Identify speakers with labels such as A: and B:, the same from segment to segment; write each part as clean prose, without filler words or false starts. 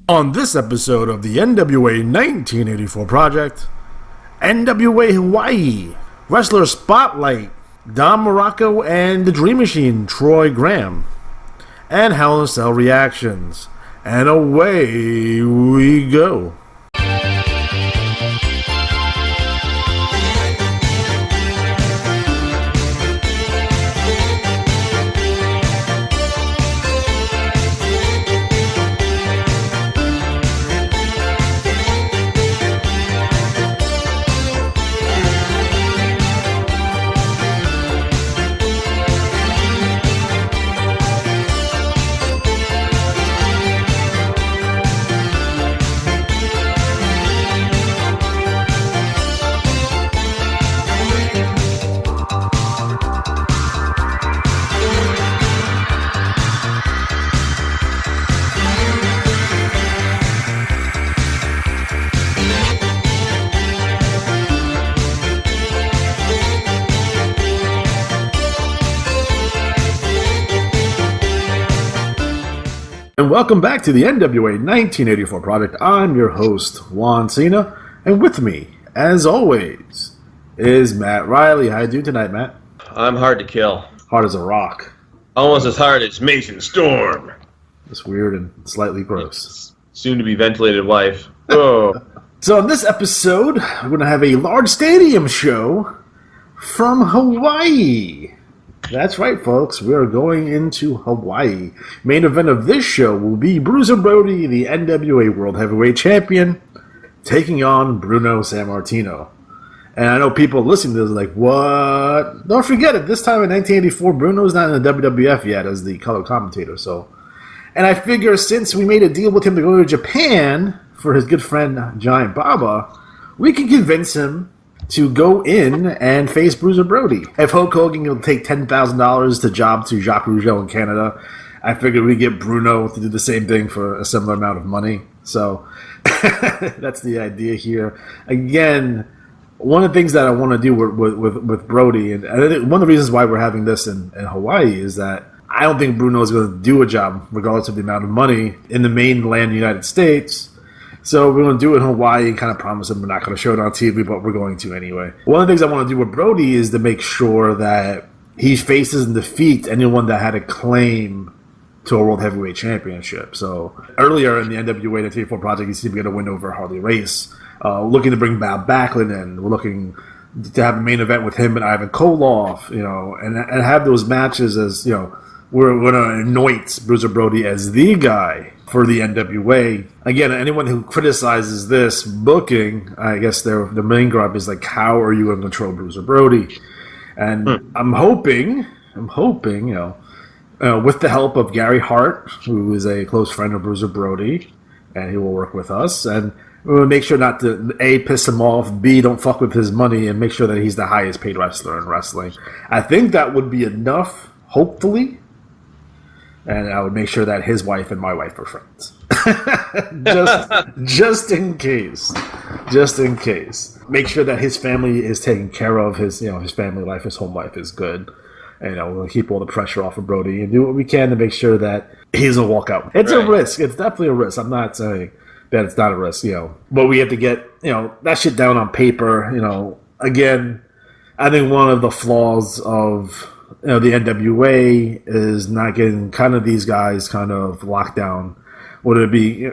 A: On this episode of the NWA 1984 project, NWA Hawaii, Wrestler Spotlight, Don Muraco and the Dream Machine, Troy Graham, and Hell in a Cell reactions. And away we go. And welcome back to the NWA 1984 project. I'm your host, Juan Cena, and with me, as always, is Matt Riley. How you doing tonight, Matt?
B: I'm hard to kill.
A: Hard as a rock.
B: Almost as hard as Mason Storm.
A: It's weird and slightly gross.
B: Soon to be ventilated wife. Oh.
A: So in this episode, we're going to have a large stadium show from Hawaii. That's right, folks. We are going into Hawaii. Main event of this show will be Bruiser Brody, the NWA World Heavyweight Champion, taking on Bruno Sammartino. And I know people listening to this are like, what? Don't forget it. This time in 1984, Bruno's not in the WWF yet as the color commentator. And I figure since we made a deal with him to go to Japan for his good friend Giant Baba, we can convince him to go in and face Bruiser Brody. If Hulk Hogan will take $10,000 to job to Jacques Rougeau in Canada, I figured we get Bruno to do the same thing for a similar amount of money. So that's the idea here. Again, one of the things that I want to do with Brody, and I think one of the reasons why we're having this in Hawaii is that I don't think Bruno is going to do a job, regardless of the amount of money, in the mainland United States. So we're going to do it in Hawaii and kind of promise him we're not going to show it on TV, but we're going to anyway. One of the things I want to do with Brody is to make sure that he faces and defeats anyone that had a claim to a World Heavyweight Championship. So earlier in the NWA 1984 project, he seemed to get a win over Harley Race. Looking to bring Bob Backlund in. We're looking to have a main event with him and Ivan Koloff, and have those matches as, we're going to anoint Bruiser Brody as the guy for the NWA. Again, anyone who criticizes this booking, I guess their main gripe is like, how are you going to control Bruiser Brody? And I'm hoping, with the help of Gary Hart, who is a close friend of Bruiser Brody, and he will work with us, and we'll make sure not to, A, piss him off, B, don't fuck with his money, and make sure that he's the highest paid wrestler in wrestling. I think that would be enough, hopefully. And I would make sure that his wife and my wife are friends. just in case. Just in case. Make sure that his family is taken care of, his family life, his home life is good. And we'll keep all the pressure off of Brody and do what we can to make sure that he doesn't walk out. It's a risk. It's definitely a risk. I'm not saying that it's not a risk, But we have to get, that shit down on paper, Again, I think one of the flaws of the NWA is not getting kind of these guys kind of locked down. Would it be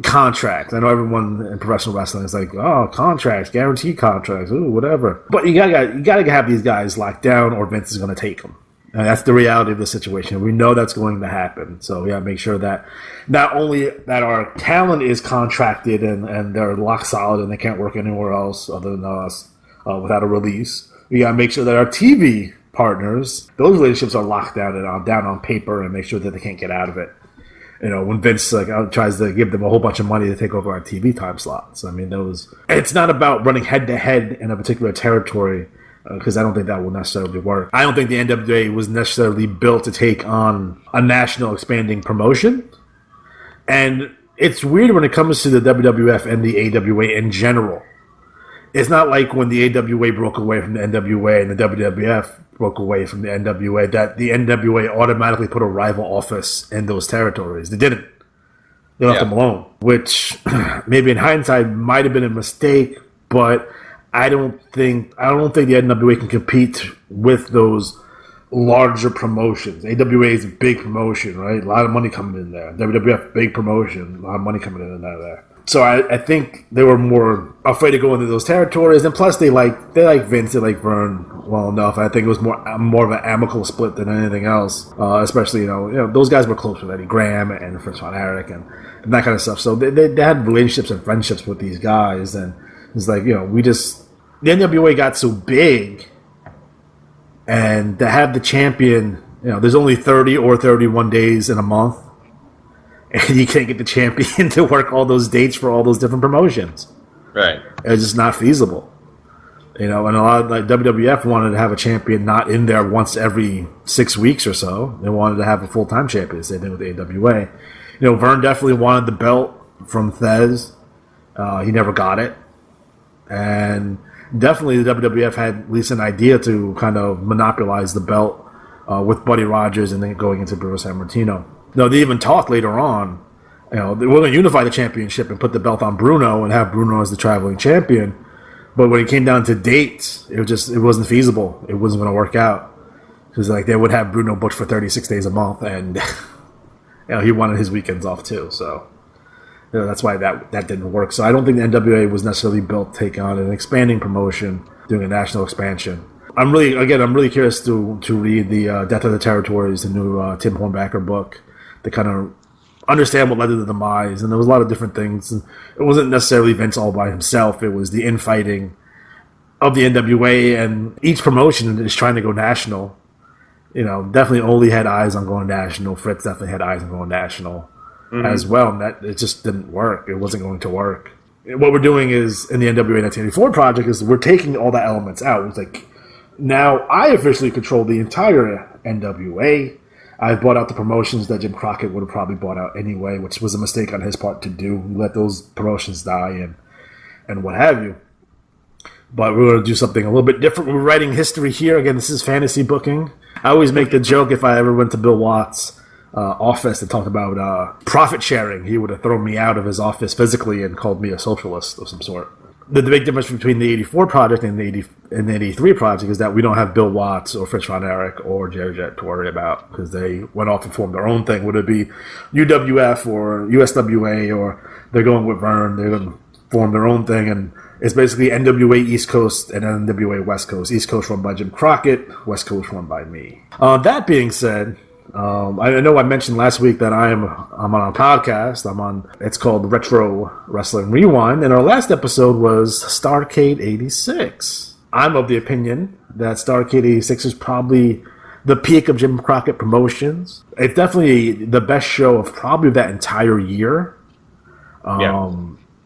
A: contracts? I know everyone in professional wrestling is like, oh, contracts, guaranteed contracts, ooh, whatever. But you gotta have these guys locked down, or Vince is going to take them. And that's the reality of the situation. We know that's going to happen. So we got to make sure that not only that our talent is contracted and they're lock solid and they can't work anywhere else other than us without a release. We got to make sure that our TV partners, those relationships are locked down and down on paper, and make sure that they can't get out of it. When Vince tries to give them a whole bunch of money to take over our TV time slots. I mean, it's not about running head to head in a particular territory, because I don't think that will necessarily work. I don't think the NWA was necessarily built to take on a national expanding promotion. And it's weird when it comes to the WWF and the AWA in general. It's not like when the AWA broke away from the NWA and the WWF broke away from the NWA that the NWA automatically put a rival office in those territories. They didn't. They left him alone, which maybe in hindsight might have been a mistake, but I don't think the NWA can compete with those larger promotions. AWA is a big promotion, right? A lot of money coming in there. WWF, big promotion, a lot of money coming in and out of there. So I think they were more afraid to go into those territories, and plus they like Vince, they like Vern well enough. I think it was more of an amicable split than anything else. Especially you know those guys were close with Eddie Graham and Fritz Von Erich and that kind of stuff. So they had relationships and friendships with these guys, and it's like the NWA got so big, and to have the champion, there's only 30 or 31 days in a month. And you can't get the champion to work all those dates for all those different promotions.
B: Right.
A: It's just not feasible. And a lot of WWF wanted to have a champion not in there once every 6 weeks or so. They wanted to have a full-time champion. Same thing with the AWA. Vern definitely wanted the belt from Thez. He never got it. And definitely the WWF had at least an idea to kind of monopolize the belt with Buddy Rogers and then going into Bruiser Sammartino. No, they even talked later on. They were going to unify the championship and put the belt on Bruno and have Bruno as the traveling champion. But when it came down to dates, it wasn't feasible. It wasn't going to work out because they would have Bruno booked for 36 days a month, and he wanted his weekends off too. So that's why that didn't work. So I don't think the NWA was necessarily built to take on an expanding promotion, doing a national expansion. I'm really curious to read the Death of the Territories, the new Tim Hornbacher book, to kind of understand what led to the demise. And there was a lot of different things. And it wasn't necessarily Vince all by himself. It was the infighting of the NWA, and each promotion is trying to go national. Definitely Ole had eyes on going national. Fritz definitely had eyes on going national as well. And that it just didn't work. It wasn't going to work. What we're doing is, in the NWA 1984 project, is we're taking all the elements out. It's like, now I officially control the entire NWA. I've bought out the promotions that Jim Crockett would have probably bought out anyway, which was a mistake on his part to do. Let those promotions die and what have you. But we're going to do something a little bit different. We're writing history here. Again, this is fantasy booking. I always make the joke, if I ever went to Bill Watts' office to talk about profit sharing, he would have thrown me out of his office physically and called me a socialist of some sort. The big difference between the 84 project and the 83 project is that we don't have Bill Watts or Fritz Von Erich or Jerry Jett to worry about, because they went off and formed their own thing. Would it be UWF or USWA, or they're going with Vern, they're going to form their own thing, and it's basically NWA East Coast and NWA West Coast. East Coast run by Jim Crockett, West Coast run by me. That being said, I know I mentioned last week that I'm on a podcast. It's called Retro Wrestling Rewind, and our last episode was Starrcade 86. I'm of the opinion that Starrcade 86 is probably the peak of Jim Crockett Promotions. It's definitely the best show of probably that entire year.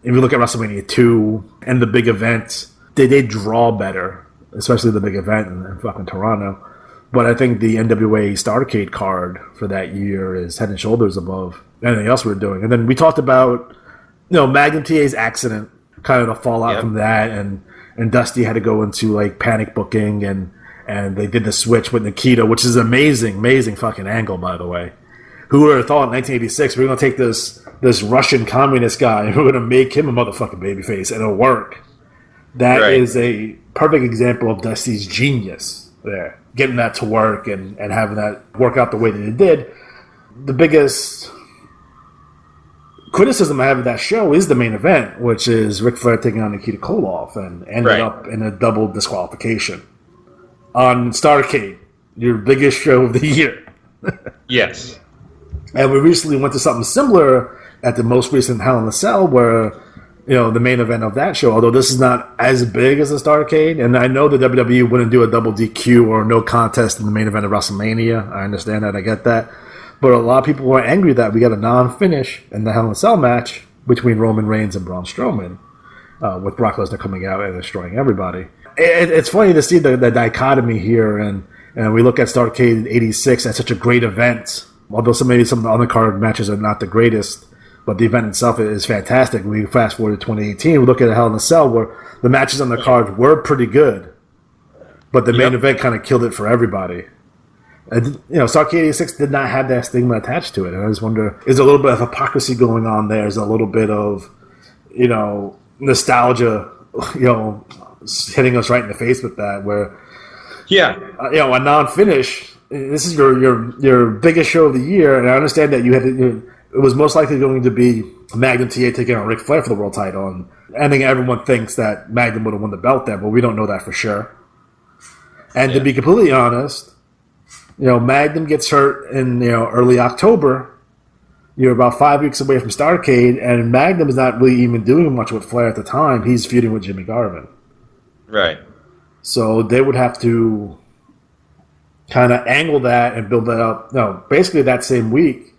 A: If you look at WrestleMania 2 and the big event, they draw better, especially the big event in fucking Toronto. But I think the NWA Starrcade card for that year is head and shoulders above anything else we're doing. And then we talked about, Magnum TA's accident, kind of the fallout from that, and Dusty had to go into panic booking, and they did the switch with Nikita, which is amazing fucking angle, by the way. Who would have thought in 1986 we're going to take this Russian communist guy and we're going to make him a motherfucking babyface, and it'll work. That is a perfect example of Dusty's genius there. Getting that to work and having that work out the way that it did. The biggest criticism I have of that show is the main event, which is Ric Flair taking on Nikita Koloff, and ended up in a double disqualification on Starrcade, your biggest show of the year.
B: Yes.
A: And we recently went to something similar at the most recent Hell in a Cell, where the main event of that show, although this is not as big as a Starrcade, and I know the WWE wouldn't do a double DQ or no contest in the main event of WrestleMania. I understand that. I get that. But a lot of people were angry that we got a non-finish in the Hell in a Cell match between Roman Reigns and Braun Strowman, with Brock Lesnar coming out and destroying everybody. It's funny to see the dichotomy here, and we look at Starrcade 86 as such a great event, although maybe some of the undercard matches are not the greatest. But the event itself is fantastic. We fast forward to 2018. We look at Hell in a Cell, where the matches on the card were pretty good, but the main event kind of killed it for everybody. And, Starrcade 86 did not have that stigma attached to it. And I just wonder, is there a little bit of hypocrisy going on there? Is there a little bit of, nostalgia, hitting us right in the face with that? Where, a non-finish, this is your biggest show of the year, and I understand that you had to, it was most likely going to be Magnum TA taking on Ric Flair for the world title, and I think everyone thinks that Magnum would have won the belt there, but we don't know that for sure. And to be completely honest, Magnum gets hurt in early October. You're about 5 weeks away from Starrcade, and Magnum is not really even doing much with Flair at the time. He's feuding with Jimmy Garvin.
B: Right.
A: So they would have to kind of angle that and build that up. No, basically that same week,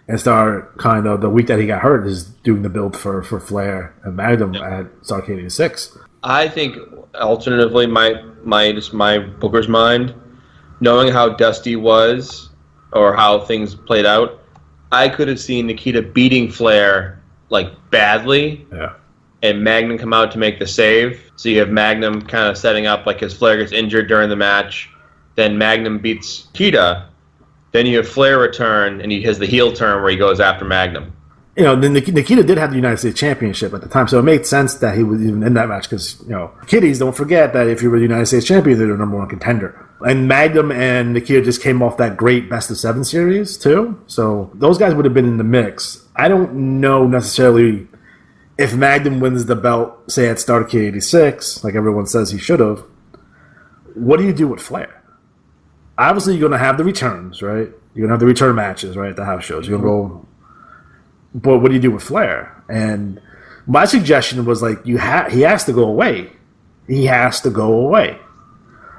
A: and start kind of the week that he got hurt is doing the build for Flair and Magnum at Starrcade 86.
B: I think alternatively, my booker's mind, knowing how Dusty was or how things played out, I could have seen Nikita beating Flair badly.
A: Yeah.
B: And Magnum come out to make the save. So you have Magnum kind of setting up as Flair gets injured during the match. Then Magnum beats Nikita. Then you have Flair return, and he has the heel turn where he goes after Magnum.
A: Nikita did have the United States Championship at the time, so it made sense that he was even in that match because, kiddies, don't forget that if you were the United States Champion, they're the number one contender. And Magnum and Nikita just came off that great Best of 7 series, too. So those guys would have been in the mix. I don't know necessarily if Magnum wins the belt, say at Starrcade 86, like everyone says he should have. What do you do with Flair? Obviously, you're going to have the returns, right? You're going to have the return matches, right, at the house shows. You're going to go... But what do you do with Flair? And my suggestion was he has to go away. He has to go away.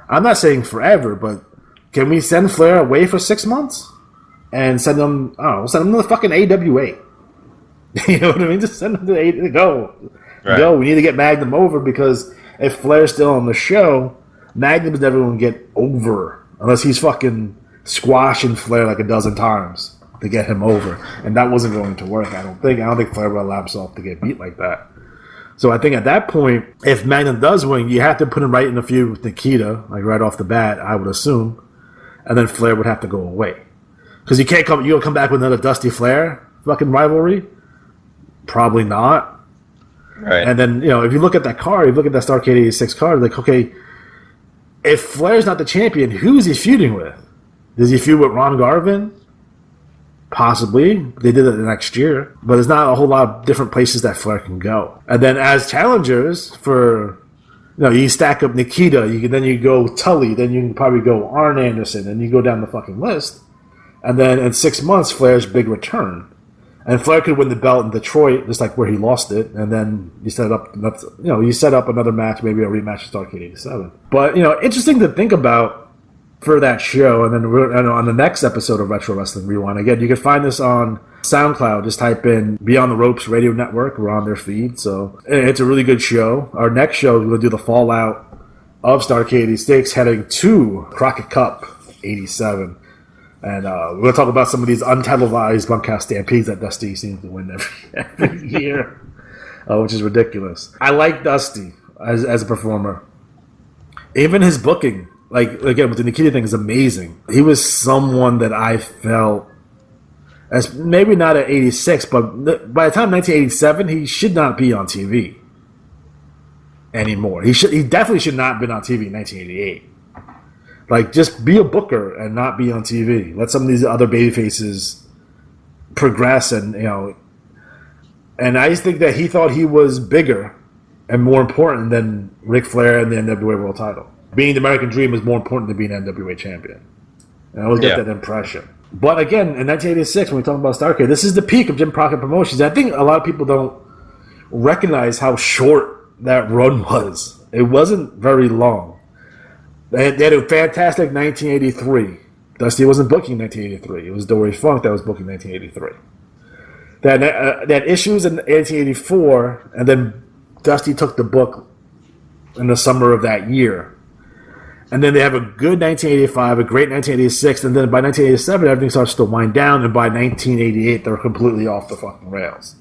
A: I'm not saying forever, but can we send Flair away for 6 months and send him? Send him to the fucking AWA. You know what I mean? Just send him to the go. Right. Go. We need to get Magnum over because if Flair's still on the show, Magnum is never going to get over unless he's fucking squashing Flair a dozen times to get him over, and that wasn't going to work. I don't think Flair would allow himself to get beat like that. So I think at that point, if Magnum does win, you have to put him right in the feud with Nikita, right off the bat, I would assume, and then Flair would have to go away because you can't come. You'll come back with another Dusty Flair fucking rivalry, probably not.
B: Right.
A: And then if you look at that card, if you look at that Starrcade 86 card, okay, if Flair's not the champion, who's he feuding with? Does he feud with Ron Garvin? Possibly. They did it the next year. But there's not a whole lot of different places that Flair can go. And then as challengers for, you stack up Nikita, then you go Tully, then you can probably go Arn Anderson, and you go down the fucking list. And then in 6 months, Flair's big return. And Flair could win the belt in Detroit, just like where he lost it. And then you set up another match, maybe a rematch at Starrcade 87. But, interesting to think about for that show, and then on the next episode of Retro Wrestling Rewind. Again, you can find this on SoundCloud. Just type in Beyond the Ropes Radio Network. We're on their feed, so it's a really good show. Our next show, we're going to do the fallout of Starrcade 86 heading to Crockett Cup 87. And we're going to talk about some of these untelevised bunkhouse stampedes that Dusty seems to win every year, which is ridiculous. I like Dusty as a performer. Even his booking, again, with the Nikita thing, is amazing. He was someone that I felt, as maybe not at 86, but by the time 1987, he should not be on TV anymore. He definitely should not have been on TV in 1988. Just be a booker and not be on TV. Let some of these other baby faces progress, and and I just think that he thought he was bigger and more important than Ric Flair and the NWA World Title. Being the American Dream is more important than being NWA champion. And I always get that impression. But again, in 1986, when we talk about Starrcade, this is the peak of Jim Crockett Promotions. I think a lot of people don't recognize how short that run was. It wasn't very long. They had a fantastic 1983. Dusty wasn't booking 1983. It was Dory Funk that was booking 1983. They had issues in 1984, and then Dusty took the book in the summer of that year. And then they have a good 1985, a great 1986, and then by 1987, everything starts to wind down, and by 1988, they're completely off the fucking rails.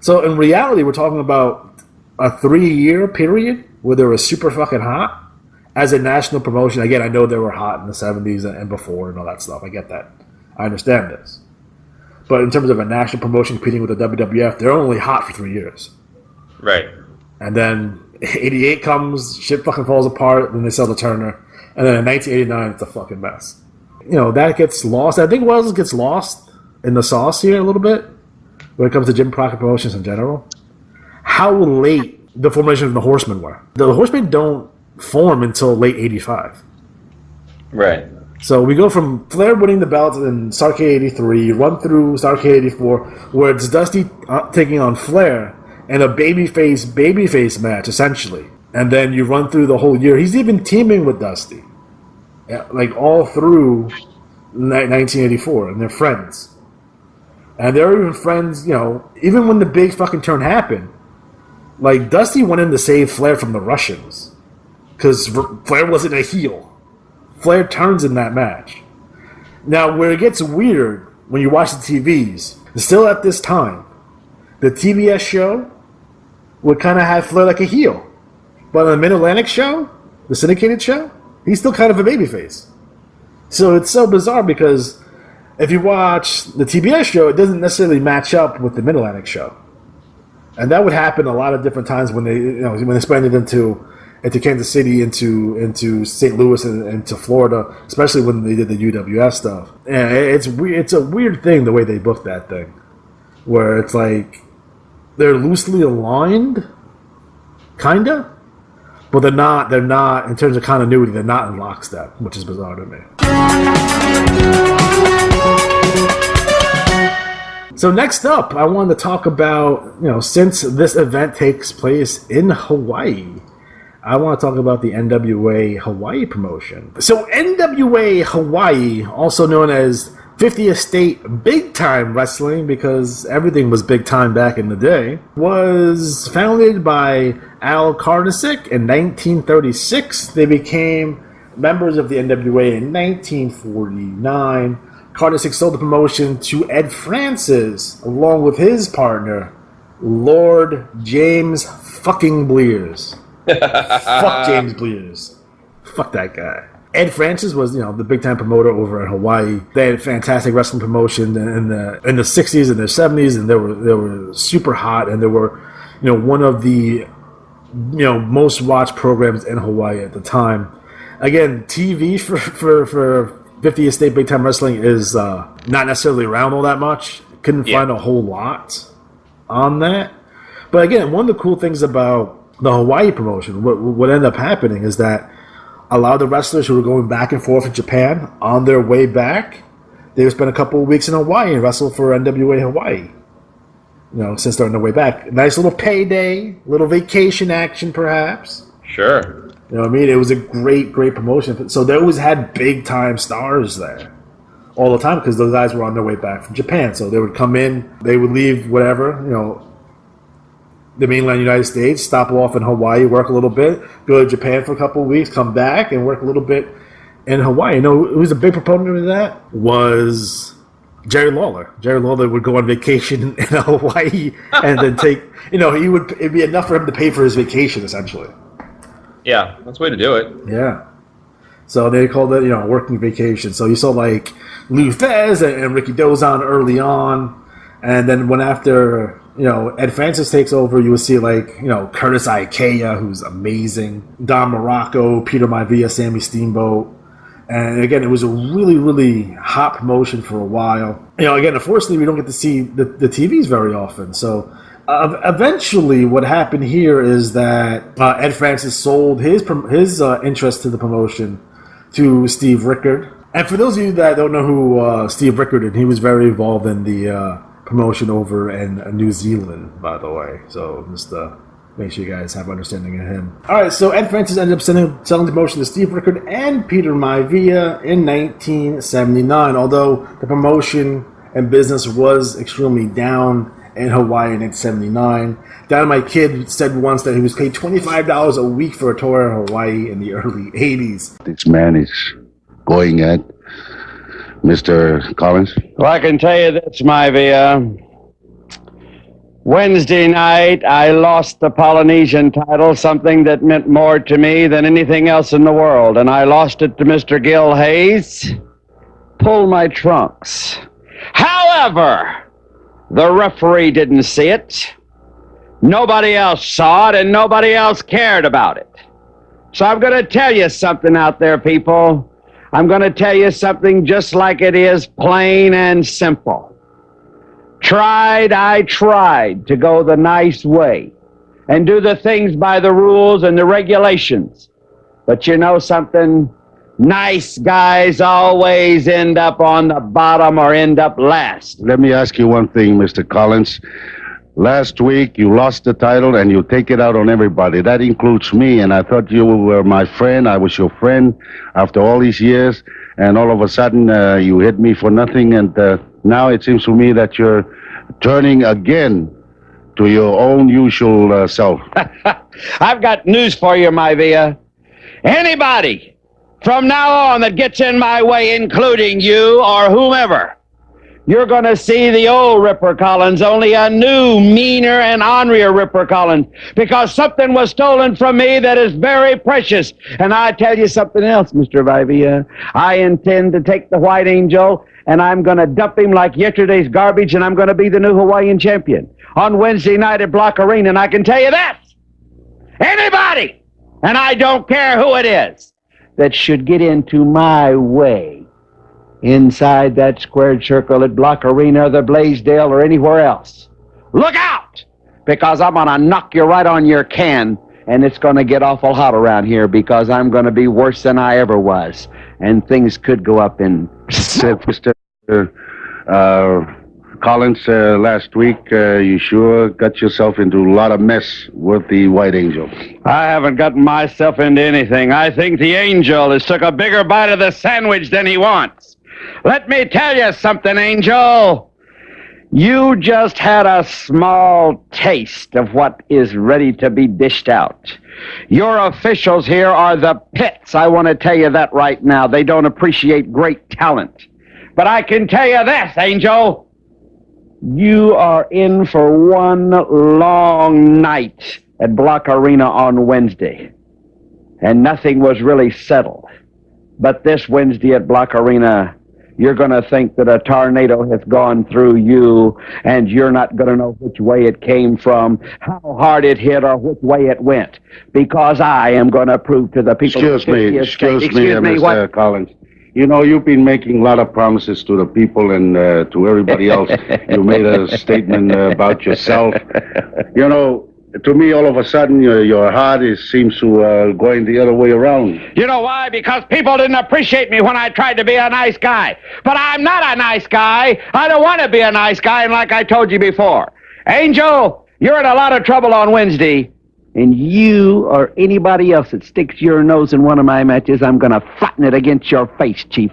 A: So in reality, we're talking about a 3-year period where they were super fucking hot, as a national promotion, again, I know they were hot in the 70s and before and all that stuff. I get that. I understand this. But in terms of a national promotion competing with the WWF, they're only hot for 3 years.
B: Right.
A: And then 88 comes, shit fucking falls apart, then they sell to Turner. And then in 1989, it's a fucking mess. That gets lost. I think Wells gets lost in the sauce here a little bit when it comes to Jim Crockett promotions in general. How late the formation of the Horsemen were. The Horsemen don't form until late 85.
B: Right.
A: So we go from Flair winning the belt in Starrcade 83, run through Starrcade 84, where it's Dusty taking on Flair in a babyface match, essentially. And then you run through the whole year. He's even teaming with Dusty. Like all through 1984, and they're friends. And they're even friends, even when the big fucking turn happened. Like, Dusty went in to save Flair from the Russians. Because Flair wasn't a heel. Flair turns in that match. Now, where it gets weird when you watch the TVs, still at this time, the TBS show would kind of have Flair like a heel. But on the Mid-Atlantic show, the syndicated show, he's still kind of a babyface. So it's so bizarre because if you watch the TBS show, it doesn't necessarily match up with the Mid-Atlantic show. And that would happen a lot of different times when they expanded into Kansas City, into St. Louis, and into Florida, especially when they did the UWF stuff. And it's a weird thing the way they booked that thing, where it's like they're loosely aligned, kinda, but they're not in terms of continuity. They're not in lockstep, which is bizarre to me. So next up, I wanted to talk about, since this event takes place in Hawaii, I want to talk about the NWA Hawaii promotion. So NWA Hawaii, also known as 50th State Big Time Wrestling, because everything was big time back in the day, was founded by Al Karnasik in 1936. They became members of the NWA in 1949. Karnasik sold the promotion to Ed Francis, along with his partner, Lord James fucking Blears. Fuck James Blears. Fuck that guy. Ed Francis was, the big time promoter over in Hawaii. They had a fantastic wrestling promotion in the 60s and the 70s, and they were super hot, and they were, one of the most watched programs in Hawaii at the time. Again, TV for 50th State Big Time Wrestling is not necessarily around all that much. Couldn't find a whole lot on that. But again, one of the cool things about the Hawaii promotion, what ended up happening is that a lot of the wrestlers who were going back and forth in Japan, on their way back, they would spend a couple of weeks in Hawaii and wrestle for NWA Hawaii. Since they're on their way back. Nice little payday, little vacation action perhaps.
B: Sure.
A: You know what I mean? It was a great promotion. So they always had big time stars there all the time because those guys were on their way back from Japan. So they would come in, they would leave whatever, the mainland United States, stop off in Hawaii, work a little bit, go to Japan for a couple of weeks, come back and work a little bit in Hawaii. Who was a big proponent of that was Jerry Lawler. Jerry Lawler would go on vacation in Hawaii and then take, it'd be enough for him to pay for his vacation essentially.
B: Yeah, that's the way to do it.
A: Yeah. So they called it, working vacation. So you saw like Lou Fez and Ricky Dozon early on. And then when after, Ed Francis takes over, you would see like, Curtis Ikea, who's amazing. Don Muraco, Peter Maivia, Sammy Steamboat. And again, it was a really, really hot promotion for a while. Again, unfortunately, we don't get to see the TVs very often. So eventually, what happened here is that Ed Francis sold his interest to the promotion to Steve Rickard. And for those of you that don't know who Steve Rickard is, he was very involved in the promotion over in New Zealand, by the way. So just make sure you guys have understanding of him. All right, so Ed Francis ended up selling the promotion to Steve Rickard and Peter Maivia in 1979, although the promotion and business was extremely down in Hawaii in 1979. Dynamite Kid said once that he was paid $25 a week for a tour in Hawaii in the early 80s.
C: This man is going at Mr. Collins?
D: Well, I can tell you this, Maivia. Wednesday night, I lost the Polynesian title, something that meant more to me than anything else in the world, and I lost it to Mr. Gil Hayes. Pull my trunks. However, the referee didn't see it. Nobody else saw it, and nobody else cared about it. So I'm going to tell you something out there, people. I'm going to tell you something just like it is, plain and simple. I tried to go the nice way and do the things by the rules and the regulations. But you know something? Nice guys always end up on the bottom or end up last.
C: Let me ask you one thing, Mr. Collins. Last week, you lost the title, and you take it out on everybody. That includes me, and I thought you were my friend. I was your friend after all these years, and all of a sudden, you hit me for nothing, and now it seems to me that you're turning again to your own usual self.
D: I've got news for you, my Via. Anybody from now on that gets in my way, including you or whomever, you're going to see the old Ripper Collins, only a new, meaner, and ornerier Ripper Collins, because something was stolen from me that is very precious. And I tell you something else, Mr. Vivia. I intend to take the White Angel, and I'm going to dump him like yesterday's garbage, and I'm going to be the new Hawaiian champion on Wednesday night at Block Arena. And I can tell you this, anybody, and I don't care who it is, that should get into my way inside that squared circle at Block Arena or the Blaisdell or anywhere else, look out, because I'm going to knock you right on your can, and it's going to get awful hot around here because I'm going to be worse than I ever was, and things could go up in...
C: Mr. Collins, last week, you sure got yourself into a lot of mess with the White Angel.
D: I haven't gotten myself into anything. I think the Angel has took a bigger bite of the sandwich than he wants. Let me tell you something, Angel. You just had a small taste of what is ready to be dished out. Your officials here are the pits. I want to tell you that right now. They don't appreciate great talent. But I can tell you this, Angel. You are in for one long night at Block Arena on Wednesday. And nothing was really settled. But this Wednesday at Block Arena, you're going to think that a tornado has gone through you, and you're not going to know which way it came from, how hard it hit, or which way it went, because I am going to prove to the people...
C: Excuse me, Mr. Collins. You know, you've been making a lot of promises to the people and to everybody else. You made a statement about yourself. You know, to me, all of a sudden, your heart seems to going the other way around.
D: You know why? Because people didn't appreciate me when I tried to be a nice guy. But I'm not a nice guy. I don't want to be a nice guy, and like I told you before, Angel, you're in a lot of trouble on Wednesday, and you or anybody else that sticks your nose in one of my matches, I'm going to flatten it against your face, Chief.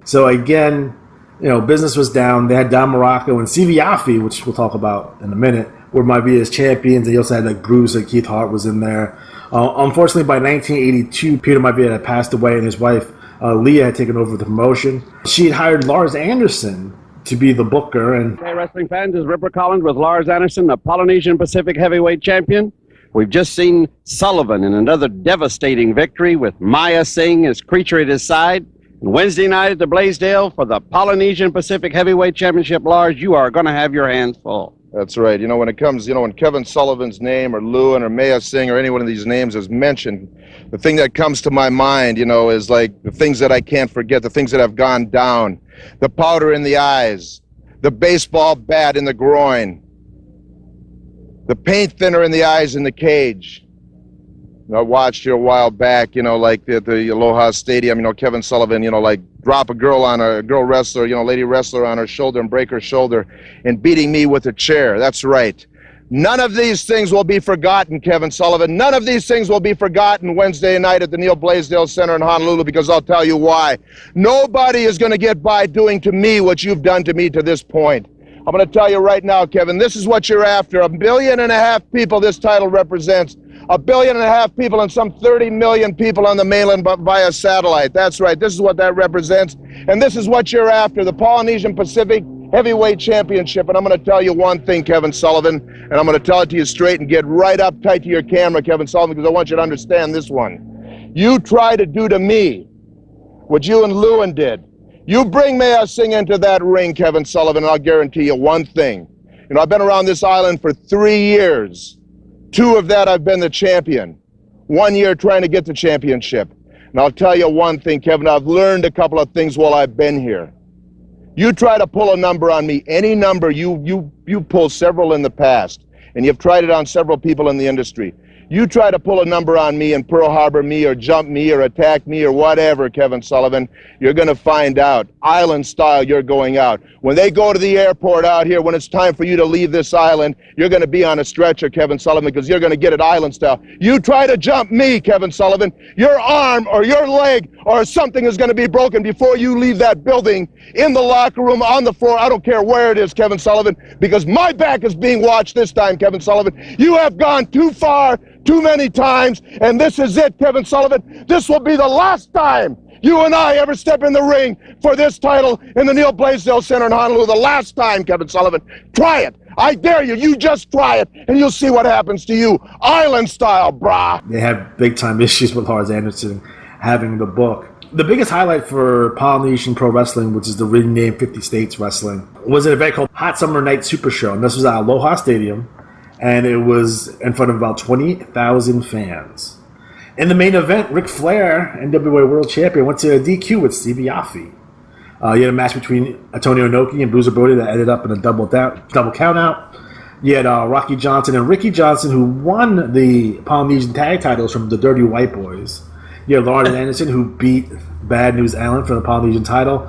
A: So again, you know, business was down. They had Don Moraco and Siviafi, which we'll talk about in a minute, were might be as champions. They also had like Bruiser, Keith Hart was in there. Unfortunately, by 1982, Peter Maivia had passed away, and his wife Leah had taken over the promotion. She had hired Lars Anderson to be the booker. And
D: hey, wrestling fans, is Ripper Collins with Lars Anderson, the Polynesian Pacific Heavyweight Champion. We've just seen Sullivan in another devastating victory with Maya Singh as creature at his side. And Wednesday night at the Blaisdell for the Polynesian Pacific Heavyweight Championship, Lars, you are going to have your hands full.
E: That's right. You know, when it comes, when Kevin Sullivan's name or Lewin or Maya Singh or any one of these names is mentioned, the thing that comes to my mind, is like the things that I can't forget, the things that have gone down, the powder in the eyes, the baseball bat in the groin, the paint thinner in the eyes in the cage. I watched here a while back, like the Aloha Stadium, Kevin Sullivan, like drop a girl wrestler, lady wrestler on her shoulder and break her shoulder and beating me with a chair. That's right. None of these things will be forgotten, Kevin Sullivan. None of these things will be forgotten Wednesday night at the Neil Blaisdell Center in Honolulu, because I'll tell you why. Nobody is going to get by doing to me what you've done to me to this point. I'm going to tell you right now, Kevin, this is what you're after. 1.5 billion people this title represents. 1.5 billion people and some 30 million people on the mainland via satellite. That's right. This is what that represents. And this is what you're after. The Polynesian Pacific heavyweight championship. And I'm going to tell you one thing, Kevin Sullivan, and I'm going to tell it to you straight and get right up tight to your camera, Kevin Sullivan, because I want you to understand this one. You try to do to me what you and Lewin did. You bring Maya Singh into that ring, Kevin Sullivan, and I'll guarantee you one thing. You know, I've been around this island for 3 years. 2 of that I've been the champion. 1 year trying to get the championship. And I'll tell you one thing, Kevin, I've learned a couple of things while I've been here. You try to pull a number on me, any number, you pulled several in the past, and you've tried it on several people in the industry. You try to pull a number on me and Pearl Harbor me or jump me or attack me or whatever, Kevin Sullivan, you're going to find out. Island style, you're going out. When they go to the airport out here, when it's time for you to leave this island, you're going to be on a stretcher, Kevin Sullivan, because you're going to get it island style. You try to jump me, Kevin Sullivan, your arm or your leg or something is going to be broken before you leave that building, in the locker room, on the floor. I don't care where it is, Kevin Sullivan, because my back is being watched this time, Kevin Sullivan. You have gone too far, too many times, and this is it, Kevin Sullivan. This will be the last time you and I ever step in the ring for this title in the Neil Blaisdell Center in Honolulu. The last time, Kevin Sullivan. Try it. I dare you. You just try it, and you'll see what happens to you. Island style, brah.
A: They have big-time issues with Lars Anderson having the book. The biggest highlight for Polynesian Pro Wrestling, which is the renamed 50 States Wrestling, was an event called Hot Summer Night Super Show, and this was at Aloha Stadium, and it was in front of about 20,000 fans. In the main event, Ric Flair, NWA World Champion, went to a DQ with Stevie Aoki. You had a match between Antonio Inoki and Bruiser Brody that ended up in a double count-out. You had Rocky Johnson and Ricky Johnson, who won the Polynesian tag titles from the Dirty White Boys. You had Lars Anderson, who beat Bad News Allen for the Polynesian title.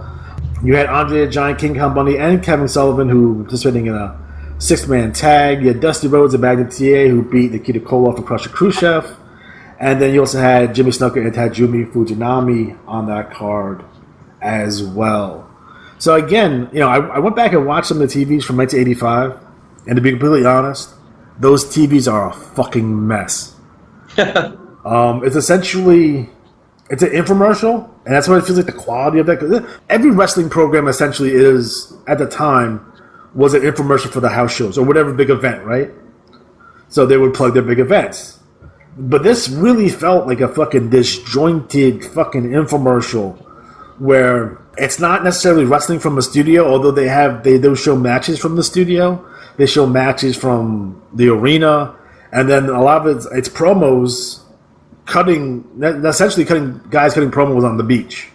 A: You had Andre the Giant, King Kong Bundy, and Kevin Sullivan, who were participating in a 6-man tag. You had Dusty Rhodes and Magnum TA, who beat Nikita Koloff and Crusher Khrushchev. And then you also had Jimmy Snuka and Tajumi Fujinami on that card as well. So again, you know, I went back and watched some of the TVs from 1985, and to be completely honest, those TVs are a fucking mess. It's essentially, it's an infomercial, and that's what it feels like, the quality of that. Every wrestling program essentially is, at the time, was an infomercial for the house shows or whatever big event, right? So they would plug their big events. But this really felt like a fucking disjointed fucking infomercial where it's not necessarily wrestling from a studio, although they show matches from the studio. They show matches from the arena, and then a lot of it's promos essentially cutting promos on the beach.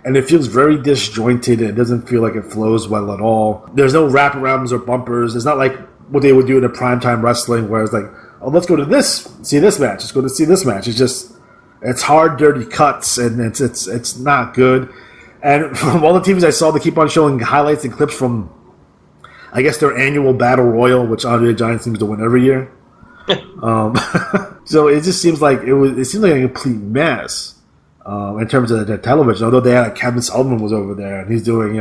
A: And it feels very disjointed. It doesn't feel like it flows well at all. There's no wraparounds or bumpers. It's not like what they would do in a primetime wrestling where it's like, oh, let's go to see this match. Let's go to see this match. It's hard, dirty cuts, and it's not good. And from all the TVs I saw, they keep on showing highlights and clips from, I guess, their annual Battle Royal, which Andre the Giant seems to win every year. So it just seems like it seems like a complete mess in terms of the television. Although they had Kevin Sullivan was over there, and he's doing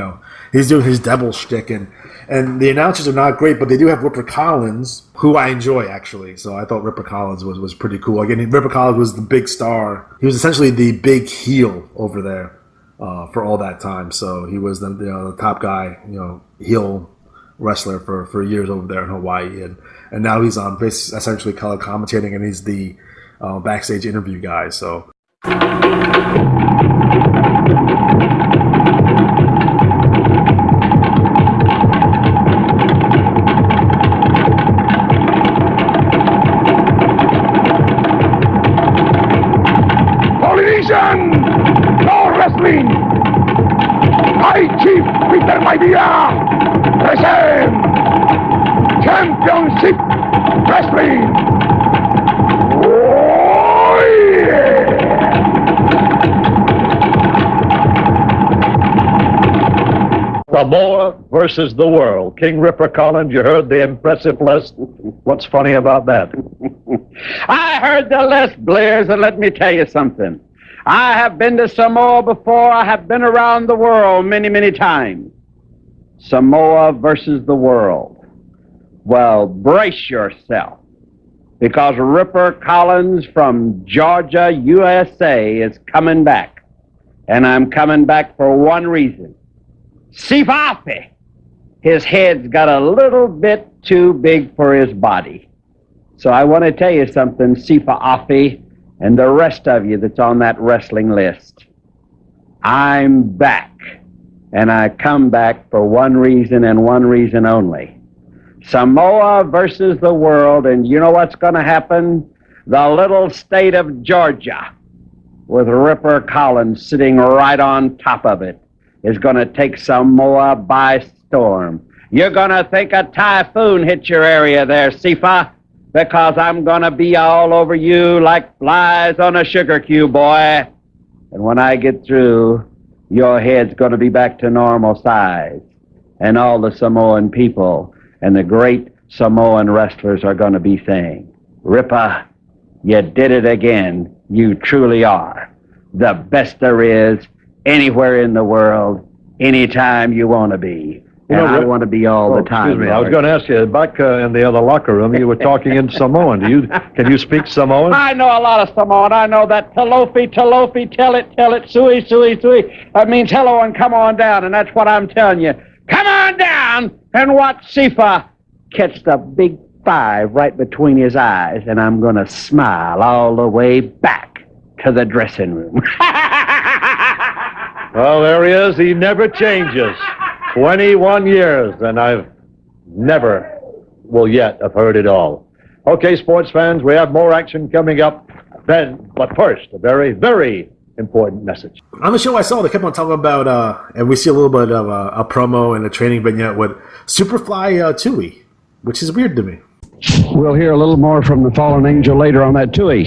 A: his devil shtick, and the announcers are not great, but they do have Ripper Collins, who I enjoy actually. So I thought Ripper Collins was pretty cool. Again, Ripper Collins was the big star. He was essentially the big heel over there for all that time. So he was the top guy, heel wrestler for years over there in Hawaii, and now he's on essentially color commentating, and he's the backstage interview guy. So.
F: Polynesian, no wrestling. I, Chief Peter Maivia, present Championship Wrestling. Oh, yeah.
G: Samoa versus the world. King Ripper Collins, you heard the impressive list. What's funny about that?
D: I heard the list, Blair's, and let me tell you something. I have been to Samoa before. I have been around the world many, many times. Samoa versus the world. Well, brace yourself, because Ripper Collins from Georgia, USA is coming back. And I'm coming back for one reason. Sifafi! his head's got a little bit too big for his body. So I want to tell you something, Sifa Afi, and the rest of you that's on that wrestling list. I'm back, and I come back for one reason and one reason only. Samoa versus the world, and you know what's going to happen? The little state of Georgia, with Ripper Collins sitting right on top of it, is going to take Samoa by storm. You're going to think a typhoon hit your area there, Sifa, because I'm going to be all over you like flies on a sugar cube, boy. And when I get through, your head's going to be back to normal size. And all the Samoan people and the great Samoan wrestlers are going to be saying, Ripper, you did it again. You truly are the best there is anywhere in the world, anytime you want to be. And I want to be all the time.
G: Excuse me, I was going to ask you, back in the other locker room, you were talking in Samoan. Can you speak Samoan?
D: I know a lot of Samoan. I know that talofi, tell it, sui. That means hello and come on down, and that's what I'm telling you. Come on down and watch Sifa catch the big 5 right between his eyes, and I'm going to smile all the way back to the dressing room.
G: Well, there he is. He never changes. 21 years, and I've never, yet have heard it all. Okay, sports fans, we have more action coming up then, but first, a very, very important message.
A: On the show I saw, they kept on talking about, and we see a little bit of a promo and a training vignette with Superfly Tui, which is weird to me.
H: We'll hear a little more from the fallen angel later on that. Tui,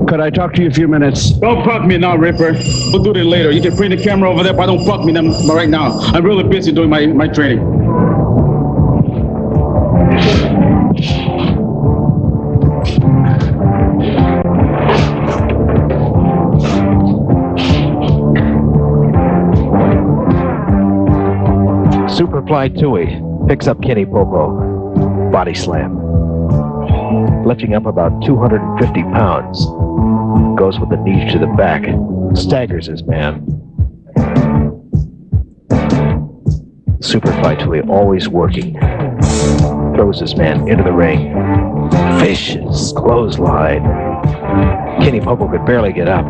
H: could I talk to you a few minutes?
I: Don't fuck me now, Ripper. We'll do that later. You can bring the camera over there, but don't fuck me right now. I'm really busy doing my training.
J: Superfly Tui picks up Kenny Popo. Body slam. Lifting up about 250 pounds. Goes with the knee to the back. Staggers his man. Superfly Tui always working. Throws his man into the ring. Vicious clothesline. Kenny Popo could barely get up.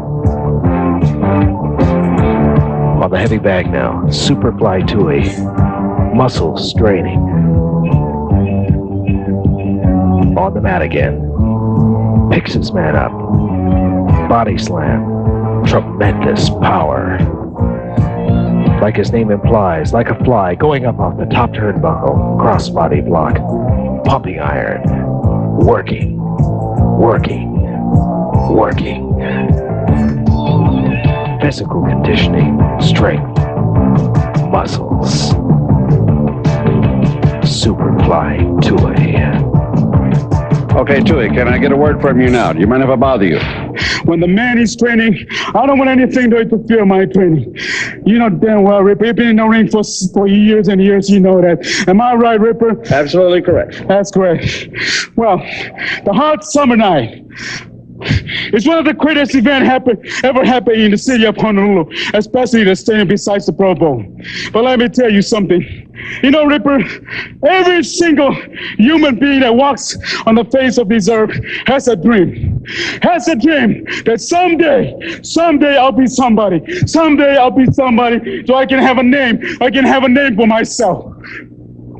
J: On the heavy bag now. Superfly Tui. Muscles straining. On the mat again. Picks his man up. Body slam. Tremendous power. Like his name implies, like a fly going up off the top turnbuckle. Crossbody block. Pumping iron. Working. Physical conditioning. Strength. Muscles. Superfly Tui.
H: Okay, Tui, can I get a word from you now? Do you mind if I bother you?
I: When the man is training, I don't want anything to interfere with my training. You know damn well, Ripper. You've been in the ring for years and years. You know that. Am I right, Ripper?
H: Absolutely correct.
I: That's correct. Well, the hot summer night. It's one of the greatest events ever happened in the city of Honolulu, especially the stadium besides the Pro Bowl. But let me tell you something. You know, Ripper, every single human being that walks on the face of this earth has a dream. Has a dream that someday I'll be somebody. Someday I'll be somebody so I can have a name. I can have a name for myself.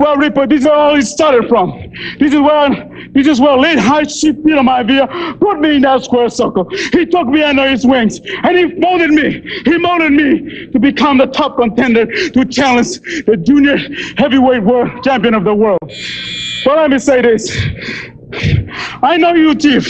I: Well, Ripper, this is where all it started from. This is where late high chief Peter Maivia put me in that square circle. He took me under his wings, and he molded me. He molded me to become the top contender to challenge the junior heavyweight world champion of the world. Well, let me say this. I know you, Chief.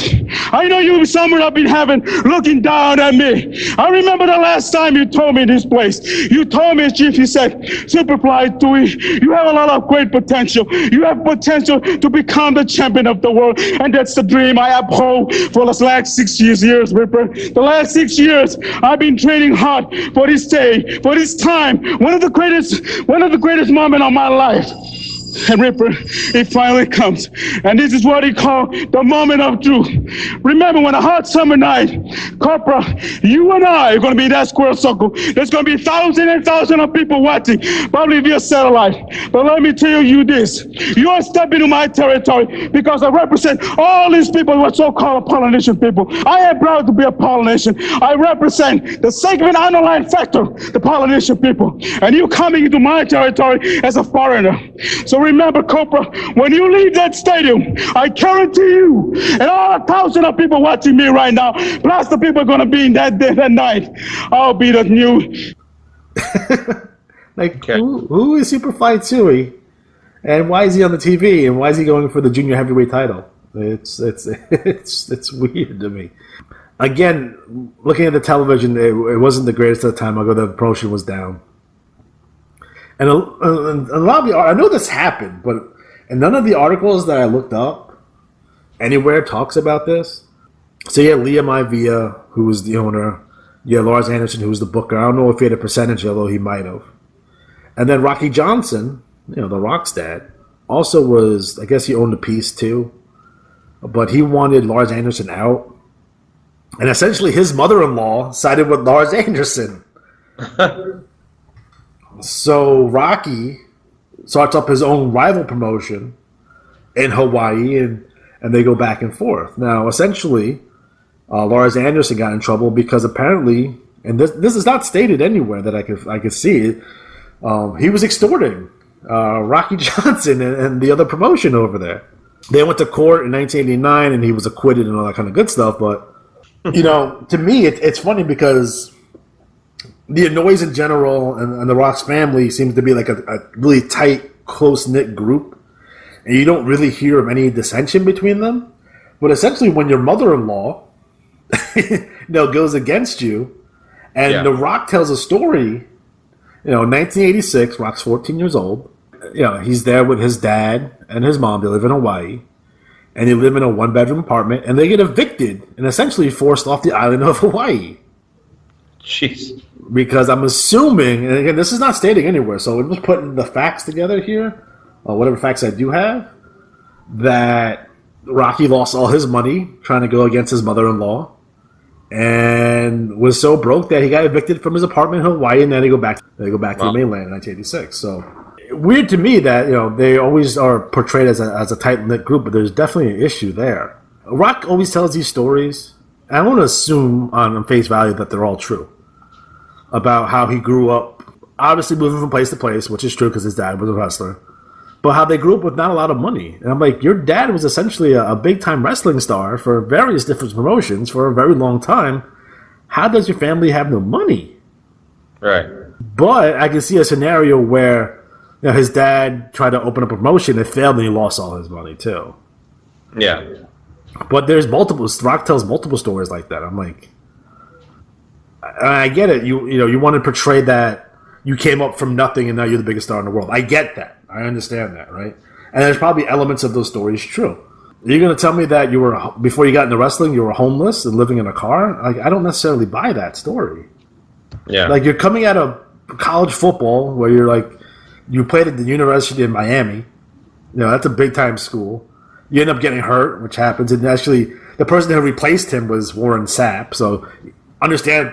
I: I know you somewhere up in heaven looking down at me. I remember the last time you told me this place. You told me, Chief, you said, Superfly Tui, you have a lot of great potential. You have potential to become the champion of the world. And that's the dream I uphold for the last 6 years, Ripper. The last 6 years, I've been training hard for this day, for this time. One of the greatest moments of my life. And Ripper, it finally comes. And this is what he called the moment of truth. Remember, when a hot summer night, Corporal, you and I are going to be in that square circle. There's going to be thousands and thousands of people watching, probably via satellite. But let me tell you this. You are stepping into my territory because I represent all these people who are so-called Polynesian people. I am proud to be a Polynesian. I represent the sacred underlying factor, the Polynesian people. And you coming into my territory as a foreigner. So remember, Cobra, when you leave that stadium, I guarantee you, and all 1,000 of people watching me right now, plus the people going to be in that night, I'll be the new.
A: Who is Superfly Tui, and why is he on the TV, and why is he going for the junior heavyweight title? It's weird to me. Again, looking at the television, it wasn't the greatest at the time. The promotion was down. And a lot of the, I know this happened, but and none of the articles that I looked up anywhere talks about this. So you had Liam Ivia, who was the owner. You had Lars Anderson, who was the booker. I don't know if he had a percentage, although he might have. And then Rocky Johnson, the Rock's dad, also was, I guess he owned a piece too. But he wanted Lars Anderson out. And essentially his mother-in-law sided with Lars Anderson. So Rocky starts up his own rival promotion in Hawaii, and they go back and forth. Now, essentially, Lars Anderson got in trouble because apparently, and this is not stated anywhere that I could see, he was extorting Rocky Johnson and the other promotion over there. They went to court in 1989, and he was acquitted and all that kind of good stuff. But to me, it's funny because the Anoa'i in general and the Rock's family seems to be like a really tight, close-knit group. And you don't really hear of any dissension between them. But essentially, when your mother-in-law goes against you, and The Rock tells a story, 1986, Rock's 14 years old. He's there with his dad and his mom. They live in Hawaii. And they live in a one-bedroom apartment. And they get evicted and essentially forced off the island of Hawaii.
B: Jeez.
A: Because I'm assuming, and again, this is not stating anywhere, so we're just putting the facts together here, whatever facts I do have, that Rocky lost all his money trying to go against his mother-in-law and was so broke that he got evicted from his apartment in Hawaii, and then they go back to the mainland in 1986. So weird to me that they always are portrayed as a tight-knit group, but there's definitely an issue there. Rock always tells these stories. I don't want to assume on face value that they're all true. About how he grew up, obviously moving from place to place, which is true because his dad was a wrestler, but how they grew up with not a lot of money. And I'm like, your dad was essentially a big-time wrestling star for various different promotions for a very long time. How does your family have no money?
B: Right.
A: But I can see a scenario where his dad tried to open a promotion and failed and he lost all his money too.
B: Yeah.
A: But there's Rock tells multiple stories like that. I'm like, I get it. You want to portray that you came up from nothing and now you're the biggest star in the world. I get that. I understand that, right? And there's probably elements of those stories true. You're going to tell me that you were, before you got into wrestling, you were homeless and living in a car? Like, I don't necessarily buy that story.
B: Yeah.
A: Like, you're coming out of college football where you played at the University of Miami. That's a big-time school. You end up getting hurt, which happens. And actually, the person who replaced him was Warren Sapp. So understand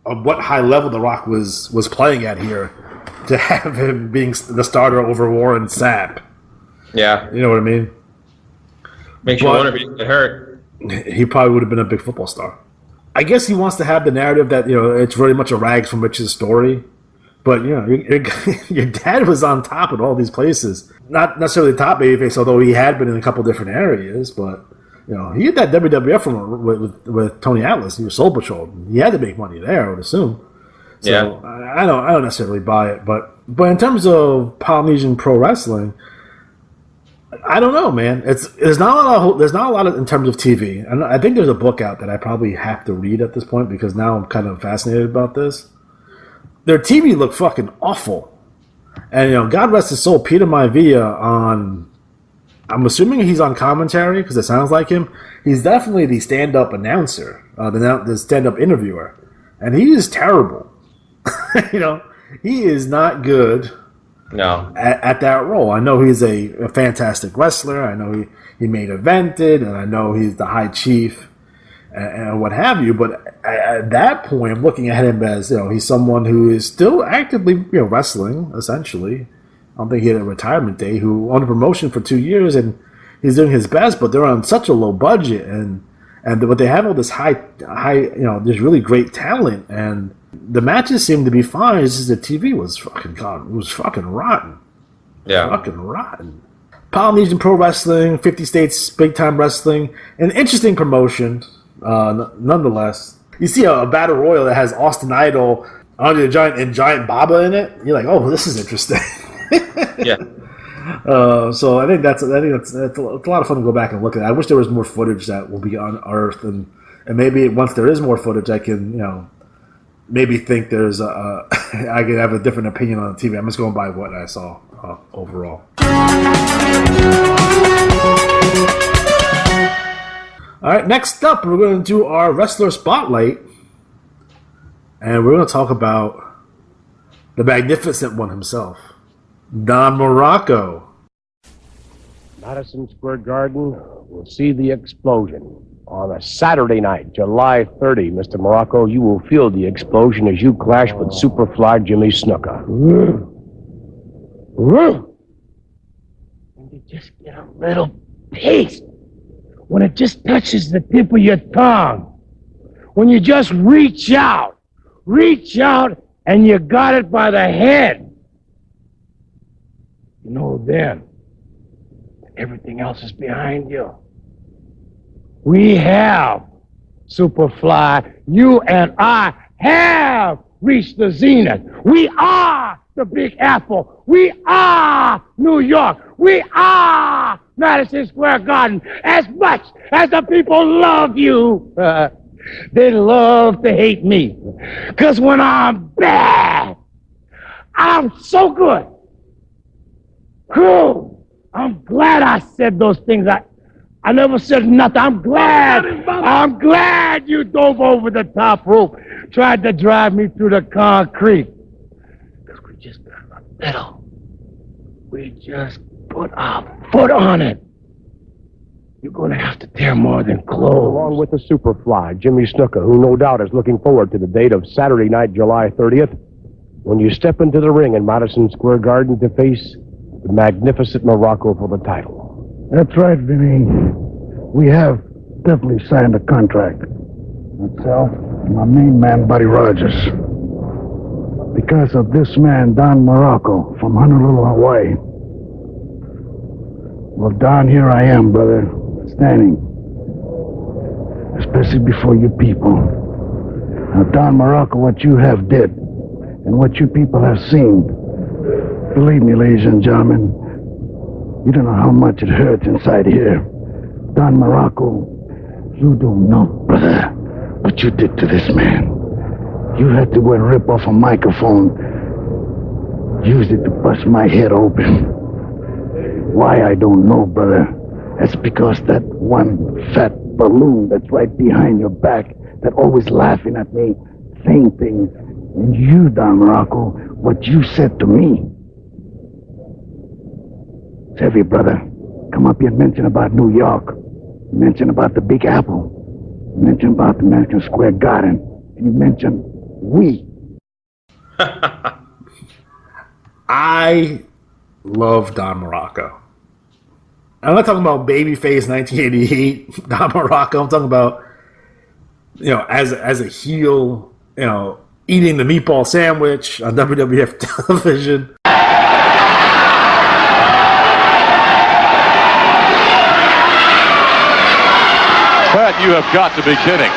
A: what high level The Rock was playing at here to have him being the starter over Warren Sapp.
B: Yeah.
A: You know what I mean?
B: Makes you wonder if he didn't get hurt.
A: He probably would have been a big football star. I guess he wants to have the narrative that, it's very much a rags from riches story. But, your dad was on top of all these places. Not necessarily top babyface, although he had been in a couple different areas. But, he had that WWF with Tony Atlas. He was Soul Patrol. He had to make money there, I would assume. So, yeah. I don't necessarily buy it. But in terms of Polynesian pro wrestling, I don't know, man. There's not a lot of in terms of TV. And I think there's a book out that I probably have to read at this point because now I'm kind of fascinated about this. Their TV looked fucking awful. And, God rest his soul, Peter Maivia I'm assuming he's on commentary because it sounds like him. He's definitely the stand-up announcer, the stand-up interviewer. And he is terrible. He is not good
B: No.
A: At that role. I know he's a fantastic wrestler. I know he main evented, and I know he's the high chief and what have you. But at that point, I'm looking at him as, he's someone who is still actively, wrestling, essentially. I don't think he had a retirement day, who on a promotion for 2 years, and he's doing his best, but they're on such a low budget, but they have all this high, this really great talent, and the matches seem to be fine. It's just the TV was fucking rotten.
B: Yeah.
A: Fucking rotten. Polynesian Pro Wrestling, 50 States Big Time Wrestling, an interesting promotion, nonetheless. You see a Battle Royal that has Austin Idol, Andre the Giant, and Giant Baba in it. You're like, oh, this is interesting.
B: Yeah.
A: So I think that's a lot of fun to go back and look at. I wish there was more footage that will be unearthed, and maybe once there is more footage, I can maybe think there's I could have a different opinion on the TV. I'm just going by what I saw overall. All right, next up, we're going to do our wrestler spotlight, and we're going to talk about the magnificent one himself, Don Moraco.
K: Madison Square Garden will see the explosion. On a Saturday night, July 30, Mr. Moraco, you will feel the explosion as you clash with Superfly Jimmy Snuka. And you just get a little piece. When it just touches the tip of your tongue. When you just reach out, and you got it by the head. Then everything else is behind you. We have, Superfly, you and I have reached the zenith. We are the Big Apple. We are New York. We are Madison Square Garden. As much as the people love you, they love to hate me. Because when I'm bad, I'm so good. Cool. I'm glad I said those things. I never said nothing. I'm glad you dove over the top rope, tried to drive me through the concrete. Because we just got a little. We just put our foot on it. You're going to have to tear more than clothes.
J: Along with the Superfly, Jimmy Snuka, who no doubt is looking forward to the date of Saturday night, July 30th, when you step into the ring in Madison Square Garden to face the magnificent Moraco for the title.
H: That's right, Vinny. We have definitely signed a contract. Myself and my main man, Buddy Rogers. Because of this man, Don Moraco, from Honolulu, Hawaii. Well, Don, here I am, brother, standing. Especially before you people. Now, Don Moraco, what you have did, and what you people have seen, believe me, ladies and gentlemen, you don't know how much it hurts inside here. Don Moraco, you don't know, brother, what you did to this man. You had to go and rip off a microphone, use it to bust my head open. Why, I don't know, brother. That's because that one fat balloon that's right behind your back, that always laughing at me, saying things, and you, Don Moraco, what you said to me. Chevy, brother, come up here and mention about New York. Mention about the Big Apple. Mention about the Madison Square Garden. And you mention we.
A: I love Don Moraco. I'm not talking about babyface 1988 Don Moraco. I'm talking about, as a heel, eating the meatball sandwich on WWF television.
G: Pat, you have got to be kidding.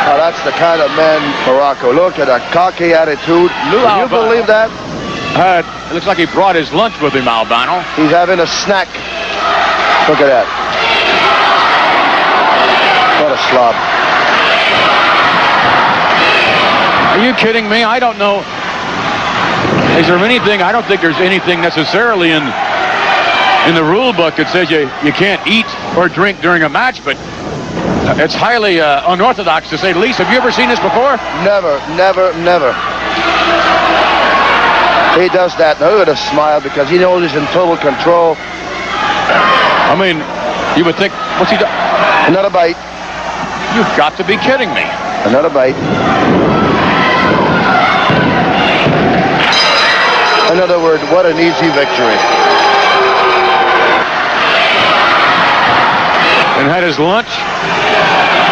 E: Oh, that's the kind of man, Moraco. Look at that cocky attitude. Can you believe that?
G: It looks like he brought his lunch with him, Albano.
E: He's having a snack. Look at that. What a slob.
G: Are you kidding me? I don't know. Is there anything? I don't think there's anything necessarily in the rule book that says you can't eat or drink during a match, but it's highly unorthodox, to say the least. Have you ever seen this before?
E: Never.
C: He does that. Now look at his smile because he knows he's in total control.
L: I mean, you would think, what's he done?
C: Another bite.
L: You've got to be kidding me.
C: Another bite. In other words, what an easy victory.
L: And had his lunch?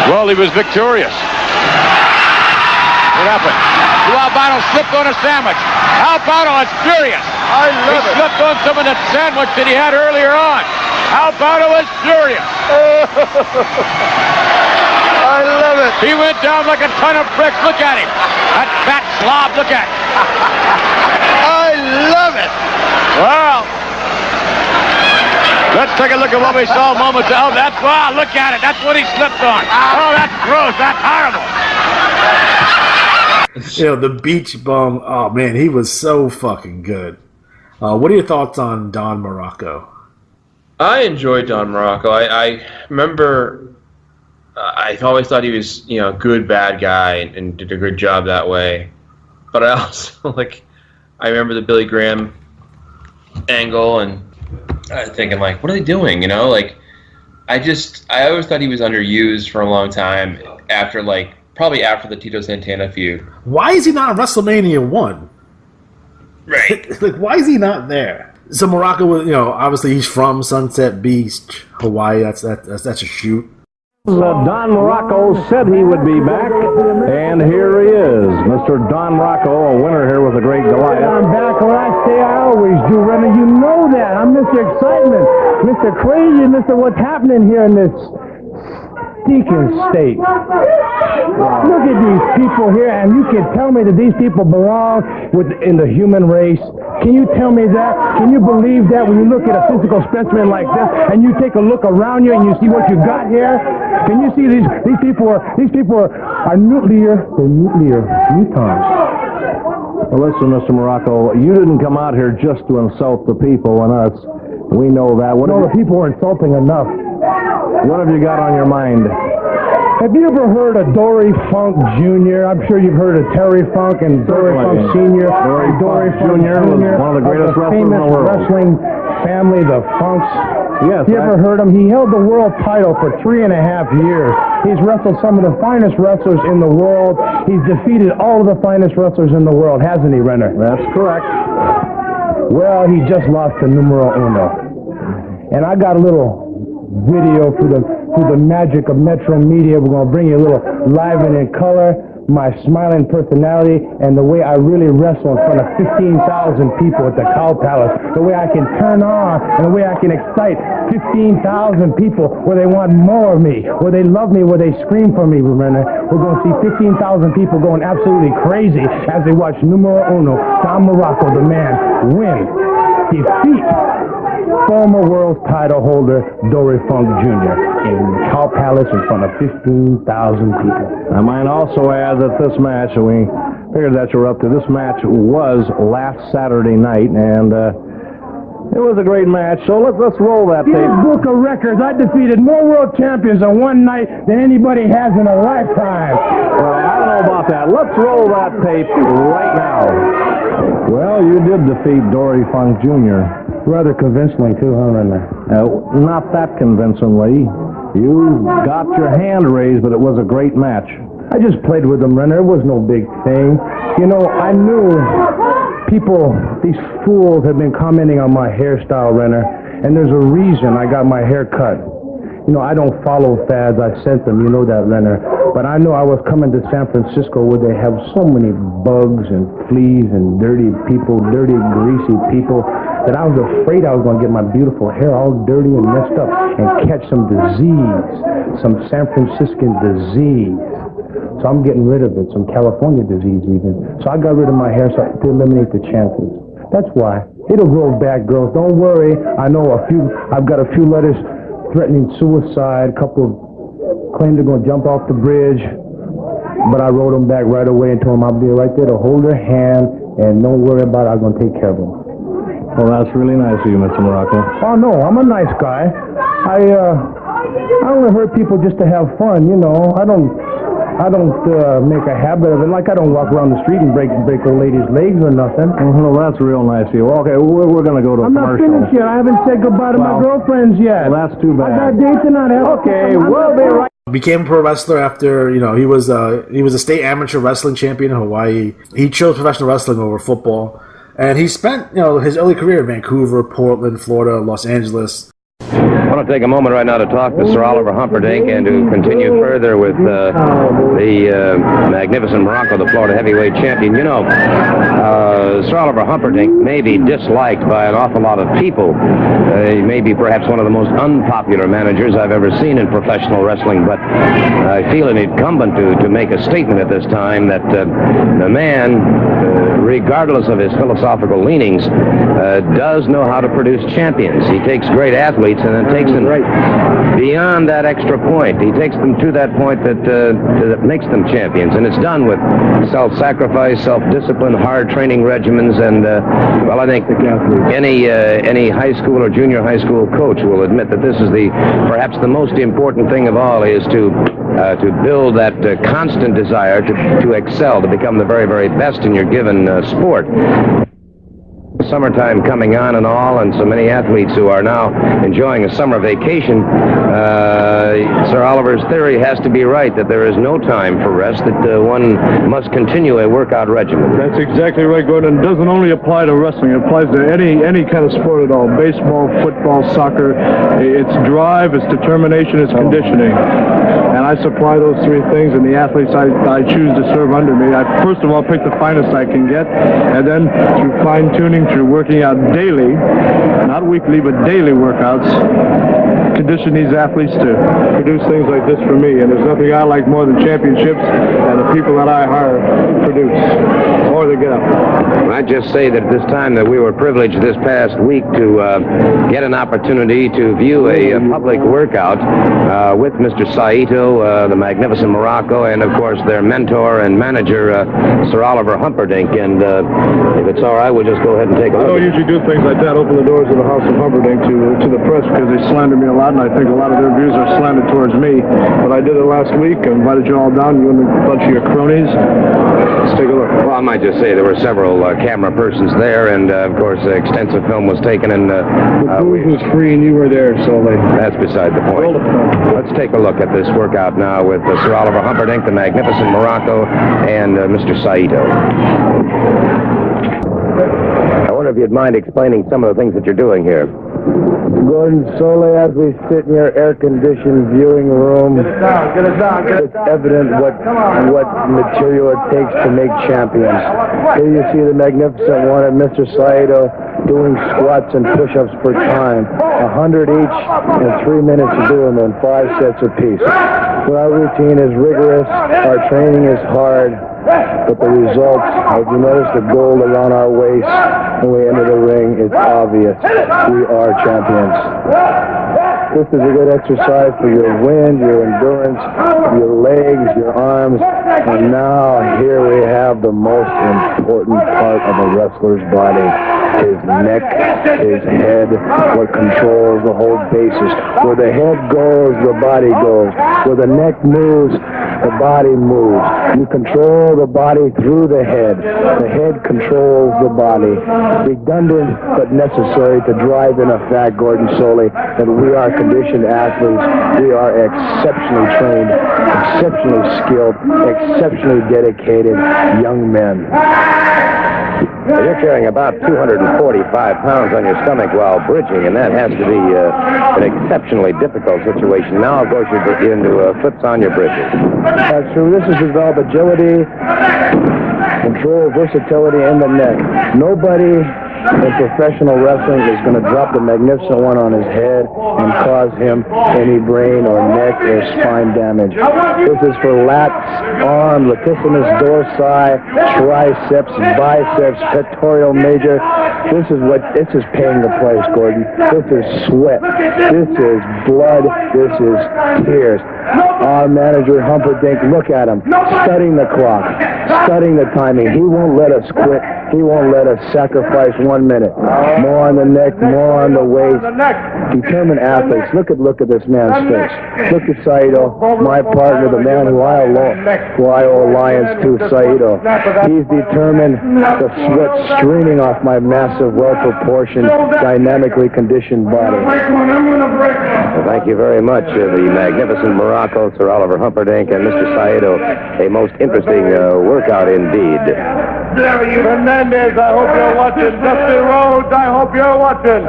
L: Well, he was victorious. What happened? Albano slipped on a sandwich. Albano is furious.
C: I love
L: he
C: it.
L: slipped on some of that sandwich that he had earlier on. Albano is furious.
C: I love it.
L: He went down like a ton of bricks. Look at him. That fat slob. Look at him.
C: I love it.
L: Well, let's take a look at what we saw moments ago. That's, wow, look at it. That's what he slipped on. Oh, that's gross. That's horrible.
A: You know, the beach bum. Oh man, he was so fucking good. What are your thoughts on Don Muraco?
B: I enjoyed Don Muraco. I remember I always thought he was, you know, a good bad guy and did a good job that way. But I also I remember the Billy Graham angle, and I was thinking like, what are they doing? You know, like I always thought he was underused for a long time after probably after the Tito Santana feud.
A: Why is he not on WrestleMania 1?
B: Right.
A: Like, why is he not there? So Muraco was, you know, obviously he's from Sunset Beach, Hawaii. That's a shoot.
G: Don Muraco said he would be back, and here he is, Mr. Don Muraco, a winner here with a great Goliath.
K: I'm back where I say I always do, Renner. You know that. I'm Mr. Excitement, Mr. Crazy, Mr. What's happening here in this stinking state. Look at these people here, and you can tell me that these people belong in the human race. Can you tell me that? Can you believe that when you look at a physical specimen like this, and you take a look around you and you see what you got here? Can you see these people are nuclear? They're nuclear mutons.
G: Well, listen, Mr. Muraco, you didn't come out here just to insult the people and us. We know that.
K: The people are insulting enough.
G: What have you got on your mind?
K: Have you ever heard of Dory Funk Jr.? I'm sure you've heard of Terry Funk and Dory Funk Sr.
G: Dory Funk Jr. was one of the greatest wrestlers in the world.
K: Wrestling family, the Funks.
G: Yes.
K: You ever heard him? He held the world title for 3.5 years. He's wrestled some of the finest wrestlers in the world. He's defeated all of the finest wrestlers in the world, hasn't he, Renner?
G: That's correct.
K: Well, he just lost to numero uno. And I got a little video through the magic of Metro Media. We're going to bring you a little live and in color, my smiling personality, and the way I really wrestle in front of 15,000 people at the Cow Palace, the way I can turn on, and the way I can excite 15,000 people where they want more of me, where they love me, where they scream for me. Remember, we're going to see 15,000 people going absolutely crazy as they watch numero uno, Don Muraco, the man, win, defeat former world title holder Dory Funk Jr. in Cow Palace in front of 15,000 people.
G: I might also add that this match, and we figured that you were up to, this match was last Saturday night, and it was a great match, so let's roll that tape.
K: Guinness Book of Records, I defeated more world champions in one night than anybody has in a lifetime.
G: Well, I don't know about that. Let's roll that tape right now. Well, you did defeat Dory Funk Jr.
K: Rather convincingly, too, huh, Renner?
G: Not that convincingly. You got your hand raised, but it was a great match.
K: I just played with them, Renner. It was no big thing. You know, I knew people, these fools, have been commenting on my hairstyle, Renner, and there's a reason I got my hair cut. You know, I don't follow fads. I sent them, you know that, Renner. But I knew I was coming to San Francisco where they have so many bugs and fleas and dirty people, dirty, greasy people, that I was afraid I was going to get my beautiful hair all dirty and messed up and catch some disease, some San Franciscan disease. So I'm getting rid of it, some California disease even. So I got rid of my hair to eliminate the chances. That's why. It'll grow back, girls. Don't worry. I know I've got a few letters threatening suicide, a couple claim they're going to jump off the bridge, but I wrote them back right away and told them I'll be right there to hold their hand, and don't worry about it, I'm going to take care of them.
G: Well, that's really nice of you, Mr. Muraco.
K: Oh, no, I'm a nice guy. I only hurt people just to have fun, you know. I don't
H: I don't make a habit of it. Like I don't walk around the street and break old ladies' legs or nothing.
G: Well, that's real nice of you. Okay, we're going to go to a commercial.
H: I'm not finished yet. I haven't said goodbye to my girlfriends yet.
G: Well, that's too bad.
H: I got dates tonight.
G: Okay, we'll be right.
A: Became a pro wrestler after, he was a state amateur wrestling champion in Hawaii. He chose professional wrestling over football. And he spent, his early career in Vancouver, Portland, Florida, Los Angeles.
M: I want to take a moment right now to talk to Sir Oliver Humperdinck and to continue further with the magnificent Moraco, the Florida heavyweight champion. Sir Oliver Humperdinck may be disliked by an awful lot of people. He may be perhaps one of the most unpopular managers I've ever seen in professional wrestling, but I feel it incumbent to make a statement at this time that the man, regardless of his philosophical leanings, does know how to produce champions. He takes great athletes and then takes them beyond that extra point. He takes them to that point that makes them champions, and it's done with self-sacrifice, self-discipline, hard training regimens, and I think any high school or junior high school coach will admit that this is perhaps the most important thing of all, is to build that constant desire to excel, to become the very, very best in your given sport. Summertime coming on and all, and so many athletes who are now enjoying a summer vacation. Sir Oliver's theory has to be right, that there is no time for rest, that one must continue a workout regimen.
G: That's exactly right, Gordon. It doesn't only apply to wrestling. It applies to any kind of sport at all. Baseball, football, soccer. It's drive, it's determination, it's conditioning. And I supply those three things, and the athletes I choose to serve under me, I first of all pick the finest I can get, and then through fine-tuning, through working out daily, not weekly, but daily workouts, condition these athletes to produce things like this for me. And there's nothing I like more than championships, and the people that I hire produce, or they get up.
M: I'd just say that at this time that we were privileged this past week to get an opportunity to view a public workout with Mr. Saito, the magnificent Moraco, and of course their mentor and manager, Sir Oliver Humperdinck. And if it's all right, we'll just go ahead and take a look.
G: I don't usually do things like that, open the doors of the House of Humperdinck to the press, because they slander me a lot, and I think a lot of their views are slanted towards me. But I did it last week. I invited you all down, you and a bunch of your cronies. Let's take a look.
M: Well, I might just say there were several camera persons there, and of course extensive film was taken, and
G: the booth was free and you were there, so
M: that's beside the point. Let's take a look at this workout now with Sir Oliver Humperdinck, the magnificent Moraco, and Mr. Saito. I wonder if you'd mind explaining some of the things that you're doing here.
H: Gordon, solely as we sit in your air-conditioned viewing room, it's evident what material it takes to make champions. Here you see the magnificent one of Mr. Saito doing squats and push-ups per time, 100 each in 3 minutes to do them in 5 sets apiece. So our routine is rigorous, our training is hard, but the results, as you notice the gold around our waist when we enter the ring, it's obvious. We are champions. This is a good exercise for your wind, your endurance, your legs, your arms, and now here we have the most important part of a wrestler's body. His neck, his head, what controls the whole basis. Where the head goes, the body goes. Where the neck moves, the body moves. You control the body through the head. The head controls the body. Redundant but necessary to drive in a fact, Gordon Soley, that we are conditioned athletes. We are exceptionally trained, exceptionally skilled, exceptionally dedicated young men.
M: You're carrying about 245 pounds on your stomach while bridging, and that has to be an exceptionally difficult situation. Now, of course, you're into flips on your bridges.
H: That's true. This is to develop agility, control, versatility in the neck. Nobody in professional wrestling is going to drop the magnificent one on his head and cause him any brain or neck or spine damage. This is for lats, arm, latissimus dorsi, triceps, biceps, pectoral major. This is paying the price, Gordon. This is sweat. This is blood. This is tears.
N: Our manager, Humperdinck, look at him, studying the clock, studying the timing. He won't let us quit. He won't let us sacrifice 1 minute. More on the neck, more on the waist. Determined athletes. Look at this man's face. Look at Saito, my partner, the man who I owe alliance to, Saito. He's determined, the sweat streaming off my massive, well-proportioned, dynamically conditioned body.
M: Well, thank you very much, the magnificent Moraco, Sir Oliver Humperdinck, and Mr. Saito. A most interesting workout indeed.
L: Fernandez, I hope you're watching. Dusty Rhodes, I hope you're watching.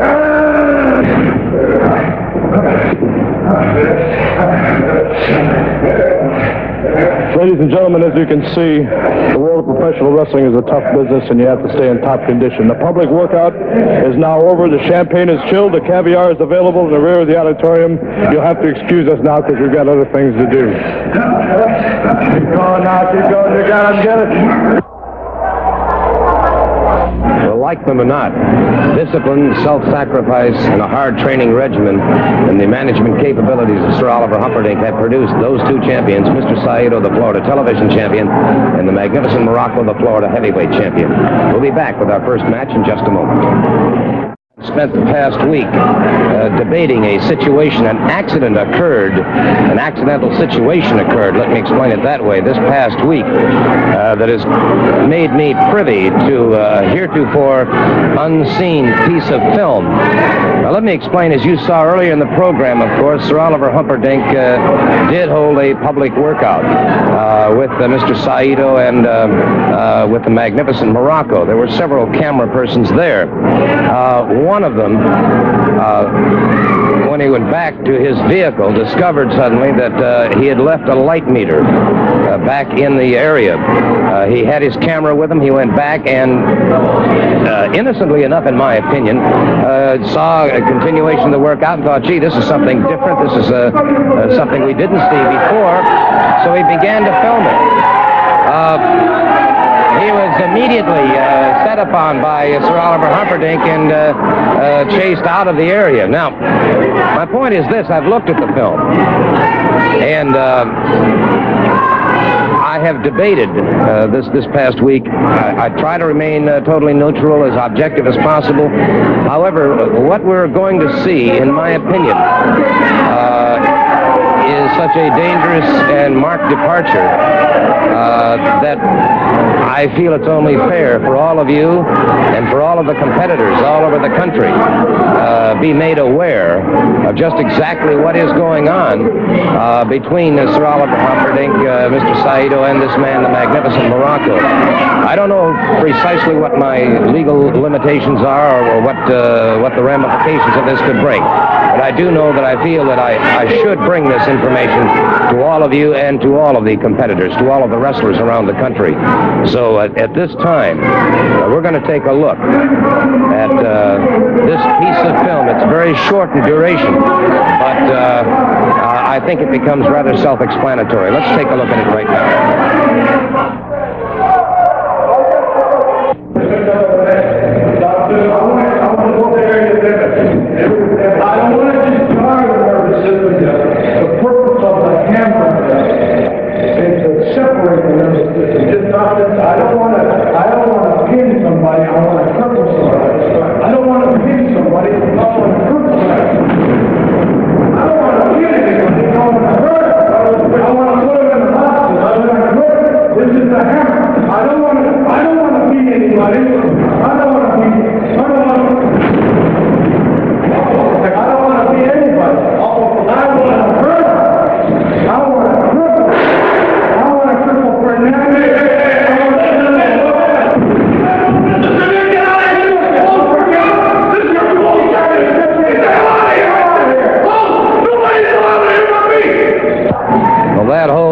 O: Ladies and gentlemen, as you can see, the world of professional wrestling is a tough business, and you have to stay in top condition. The public workout is now over. The champagne is chilled. The caviar is available in the rear of the auditorium. You'll have to excuse us now because we've got other things to do.
L: Keep going now, keep going. You got him, get it.
M: Well, like them or not, discipline, self-sacrifice, and a hard training regimen and the management capabilities of Sir Oliver Humperdinck have produced those two champions, Mr. Saito, the Florida television champion, and the magnificent Moraco, the Florida heavyweight champion. We'll be back with our first match in just a moment. Spent the past week debating a situation, an accidental situation occurred, let me explain it that way, this past week that has made me privy to a heretofore unseen piece of film. Now let me explain, as you saw earlier in the program, of course, Sir Oliver Humperdinck did hold a public workout with Mr. Saito and with the magnificent Moraco. There were several camera persons there. One of them, when he went back to his vehicle, discovered suddenly that he had left a light meter back in the area. He had his camera with him. He went back and, innocently enough, in my opinion, saw a continuation of the workout and thought, gee, this is something different. This is something we didn't see before. So he began to film it. He was immediately set upon by Sir Oliver Humperdinck and chased out of the area. Now, my point is this. I've looked at the film, and I have debated this past week. I try to remain totally neutral, as objective as possible. However, what we're going to see, in my opinion, is such a dangerous and marked departure that I feel it's only fair for all of you and for all of the competitors all over the country be made aware of just exactly what is going on between Sir Oliver Humperdinck, Mr. Saito, and this man, the magnificent Moraco. I don't know precisely what my legal limitations are or what the ramifications of this could bring. But I do know that I feel that I should bring this information to all of you and to all of the competitors, to all of the wrestlers around the country. So at this time, we're going to take a look at this piece of film. It's very short in duration, but I think it becomes rather self-explanatory. Let's take a look at it right now.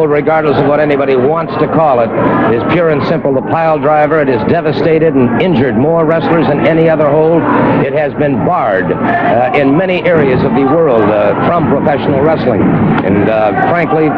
M: Regardless of what anybody wants to call it, is pure and simple the Piledriver. It has devastated and injured more wrestlers than any other hold. It has been barred in many areas of the world from professional wrestling. And frankly,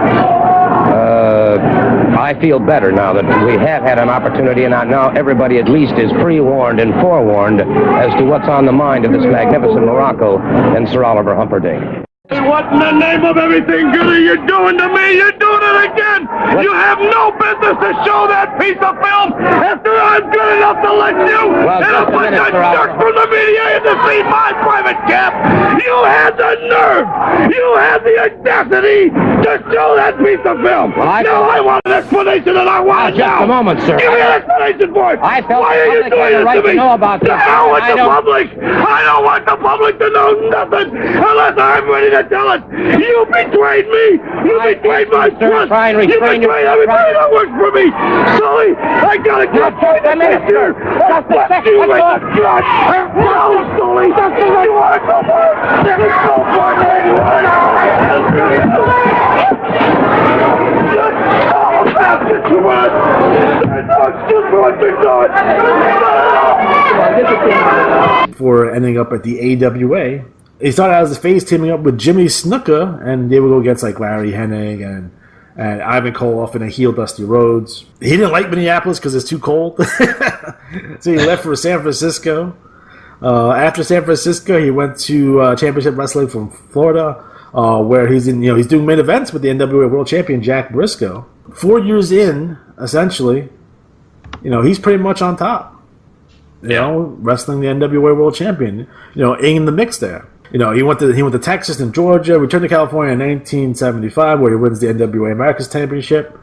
M: I feel better now that we have had an opportunity, and now everybody at least is pre-warned and forewarned as to what's on the mind of this magnificent Moraco and Sir Oliver Humperdinck.
F: What in the name of everything good are you doing to me? You're doing it again! What? You have no business to show that piece of film after I'm good enough to let you and a bunch of jerks from the media in to see my private cap! You had the nerve! You had the audacity to show that piece of film! Well, I want an explanation and I want it now!
M: Just a moment, sir.
F: Give me an explanation for it!
M: I felt
F: Why are you doing this
M: right
F: to me?
M: to know about this.
F: To hell with the public! I don't want the public to know nothing unless I'm ready to tell it! You betrayed me! You betrayed my trust! You betrayed everybody that works for me! Sully, I gotta get the picture! Just a second! No, Sully! You want to go for it? Let's go for it!
A: Before ending up at the AWA, he started out as a face, teaming up with Jimmy Snuka, and they would go against like Larry Hennig and Ivan Koloff and a heel Dusty Rhodes. He didn't like Minneapolis because it's too cold, so he left for San Francisco. After San Francisco, he went to Championship Wrestling from Florida, where he's doing main events with the NWA World Champion Jack Briscoe. 4 years in, essentially, he's pretty much on top. You know, wrestling the NWA World Champion. In the mix there. He went to Texas and Georgia, returned to California in 1975, where he wins the NWA Americas Championship,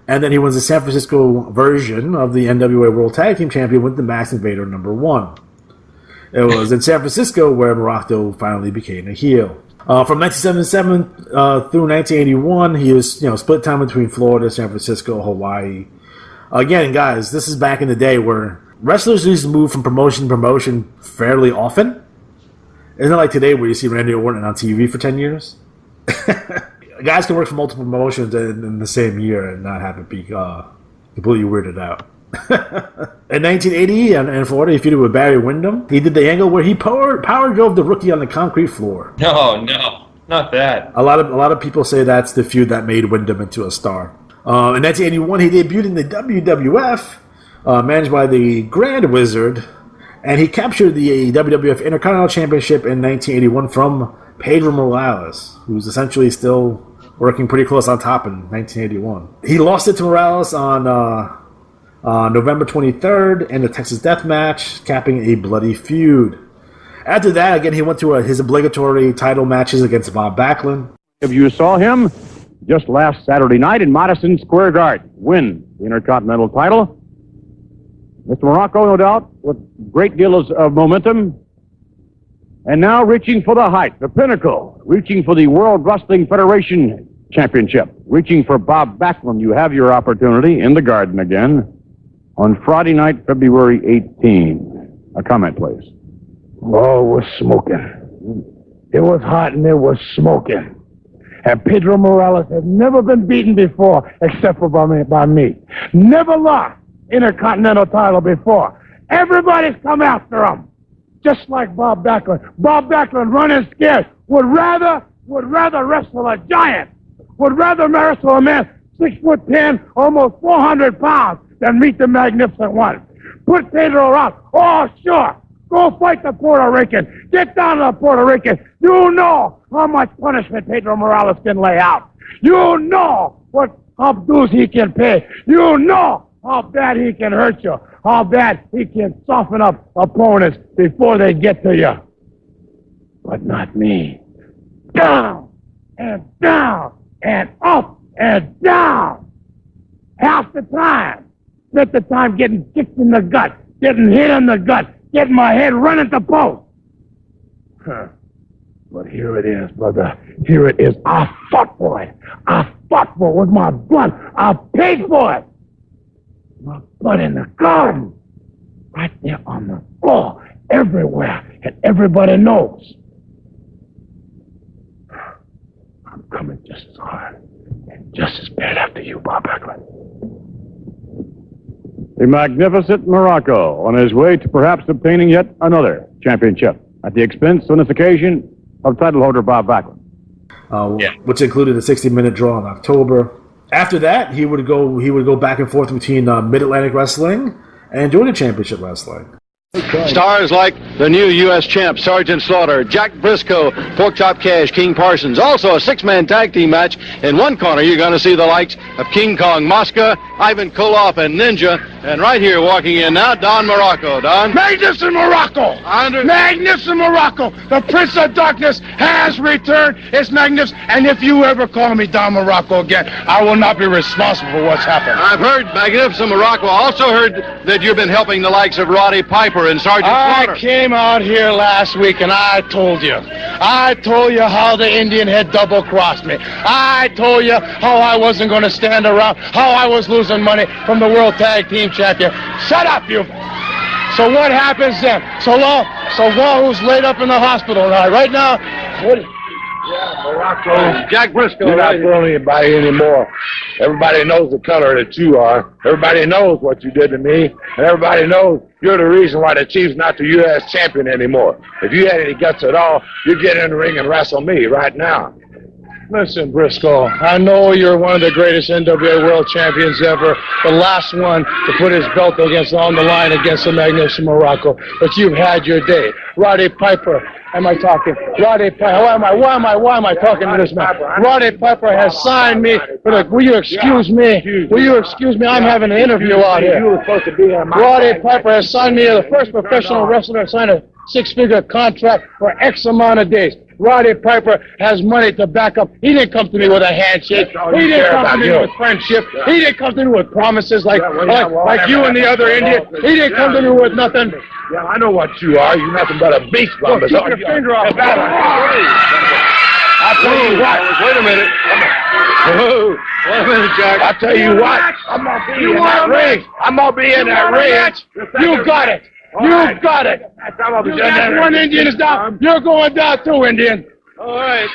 A: and then he wins the San Francisco version of the NWA World Tag Team Champion with the Max Invader #1. It was in San Francisco where Muraco finally became a heel. From 1977 through 1981, he was split time between Florida, San Francisco, Hawaii. Again, guys, this is back in the day where wrestlers used to move from promotion to promotion fairly often. Isn't it like today where you see Randy Orton on TV for 10 years? Guys can work for multiple promotions in the same year and not have it be completely weirded out. In 1980 in Florida, he feuded with Barry Windham. He did the angle where he power drove the Rookie on the concrete floor.
B: No, not that.
A: A lot of people say that's the feud that made Windham into a star. In 1981, he debuted in the WWF, managed by the Grand Wizard, and he captured the WWF Intercontinental Championship in 1981 from Pedro Morales, who's essentially still working pretty close on top in 1981. He lost it to Morales on November 23rd in the Texas Death Match, capping a bloody feud. After that, again, he went to his obligatory title matches against Bob Backlund.
G: If you saw him just last Saturday night in Madison Square Garden, win the Intercontinental title. Mr. Moraco, no doubt, with a great deal of momentum. And now reaching for the height, the pinnacle, reaching for the World Wrestling Federation Championship, reaching for Bob Backlund. You have your opportunity in the Garden again on Friday night, February 18. A comment, please.
K: Oh, it was smoking. It was hot and it was smoking. And Pedro Morales has never been beaten before except for by me. Never lost Intercontinental title before. Everybody's come after him. Just like Bob Backlund. Bob Backlund, running scared, would rather wrestle a giant. Would rather wrestle a man 6'10", almost 400 pounds than meet the Magnificent One. Put Pedro out. Oh, sure. Go fight the Puerto Rican. Get down to the Puerto Rican. You know how much punishment Pedro Morales can lay out. You know how dues he can pay. You know how bad he can hurt you. How bad he can soften up opponents before they get to you. But not me. Down and down and up and down. Half the time. Spent the time getting kicked in the gut, getting hit in the gut, getting my head run at the post. But here it is, brother. Here it is. I fought for it. I fought for it with my blood. I paid for it. My blood in the garden. Right there on the floor. Everywhere. And everybody knows. I'm coming just as hard and just as bad after you, Bob Backlund.
G: The magnificent Muraco on his way to perhaps obtaining yet another championship at the expense on this occasion of title holder Bob Backlund.
A: Which included a 60-minute draw in October. After that, he would go back and forth between Mid-Atlantic Wrestling and Georgia Championship Wrestling.
P: Stars like the new U.S. champ, Sergeant Slaughter, Jack Briscoe, Pork Chop Cash, King Parsons. Also a six-man tag team match. In one corner, you're going to see the likes of King Kong Mosca, Ivan Koloff, and Ninja. And right here, walking in now, Don Moraco. Don?
I: Magnificent Moraco! Magnificent Moraco! The Prince of Darkness has returned. It's magnificent. And if you ever call me Don Moraco again, I will not be responsible for what's happened.
P: I've heard Magnificent Moraco. I also heard that you've been helping the likes of Roddy Piper and Sergeant Slaughter.
I: I came out here last week and I told you how the Indian had double-crossed me. I told you how I wasn't going to stand around, how I was losing money from the World Tag Team Champion. Shut up, you. So what happens then? So Wahoo's laid up in the hospital right now. What?
K: Yeah, Moraco.
P: Jack Briscoe.
K: You're not fooling anybody anymore. Everybody knows the color that you are. Everybody knows what you did to me. And everybody knows you're the reason why the Chief's not the U.S. champion anymore. If you had any guts at all, you'd get in the ring and wrestle me right now.
I: Listen, Briscoe, I know you're one of the greatest NWA world champions ever, the last one to put his belt on the line against the Magnificent Moraco, but you've had your day. Roddy Piper, am I talking? Roddy Piper, why am I talking to this man? Roddy Piper has signed me for the, will you excuse me? Will you excuse me? I'm having an interview out here.
K: You were supposed to be here.
I: Roddy Piper has signed me as the first professional wrestler to sign a six-figure contract for X amount of days. Roddy Piper has money to back up. He didn't come to me with a handshake. He didn't come to me with friendship. He didn't come to me with promises like you and the other Indian. He didn't come to me with nothing.
K: Yeah, I know what you are. You're nothing but a beast bumper.
I: Keep your finger off.
K: I'll tell you what.
P: Wait a minute. Whoa. Wait a minute, Jack.
K: I'll tell you what. I'm going to be in that ring. I'm going to be in that ring.
I: You got it. You got it. You got one Indian is down. You're going down too, Indian.
P: All right.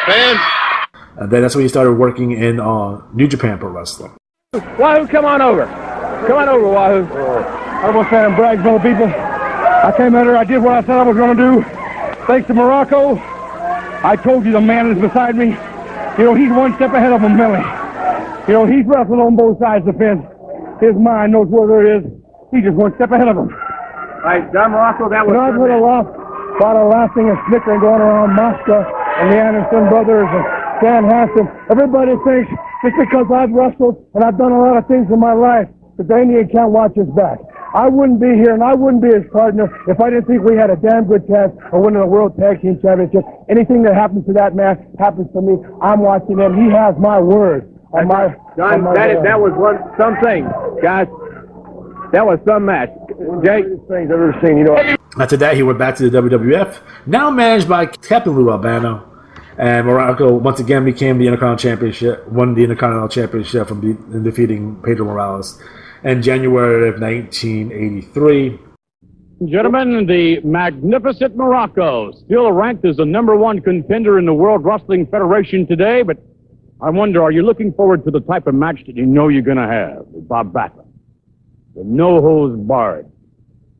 P: Fans.
A: And then that's when he started working in New Japan Pro Wrestling.
Q: Wahoo, come on over. Come on over, Wahoo.
I: I won't stand and brag, fellow people. I came out here, I did what I said I was going to do. Thanks to Moraco, I told you the man is beside me. You know, he's one step ahead of him, Millie. You know, he's wrestled on both sides of the fence. His mind knows where there is. He's just one step ahead of him.
Q: All right, Don Moraco, that was...
I: I've heard a lot of laughing and snickering going around Mosca and the Anderson brothers and Stan Hansen. Everybody thinks just because I've wrestled and I've done a lot of things in my life that the Indian can't watch his back. I wouldn't be here and I wouldn't be his partner if I didn't think we had a damn good chance of winning the World Tag Team Championship. Anything that happens to that man happens to me. I'm watching him. He has my word.
Q: Don, that was something, guys. That was some match. Jake,
I: things I've ever seen, you know.
A: After that, he went back to the WWF, now managed by Captain Lou Albano. And Moraco once again became the Intercontinental won the Intercontinental Championship from defeating Pedro Morales in January of 1983.
R: Gentlemen, the magnificent Moraco still ranked as the #1 contender in the World Wrestling Federation today, but I wonder, are you looking forward to the type of match that you know you're going to have with Bob Backlund? The no-hose-barred,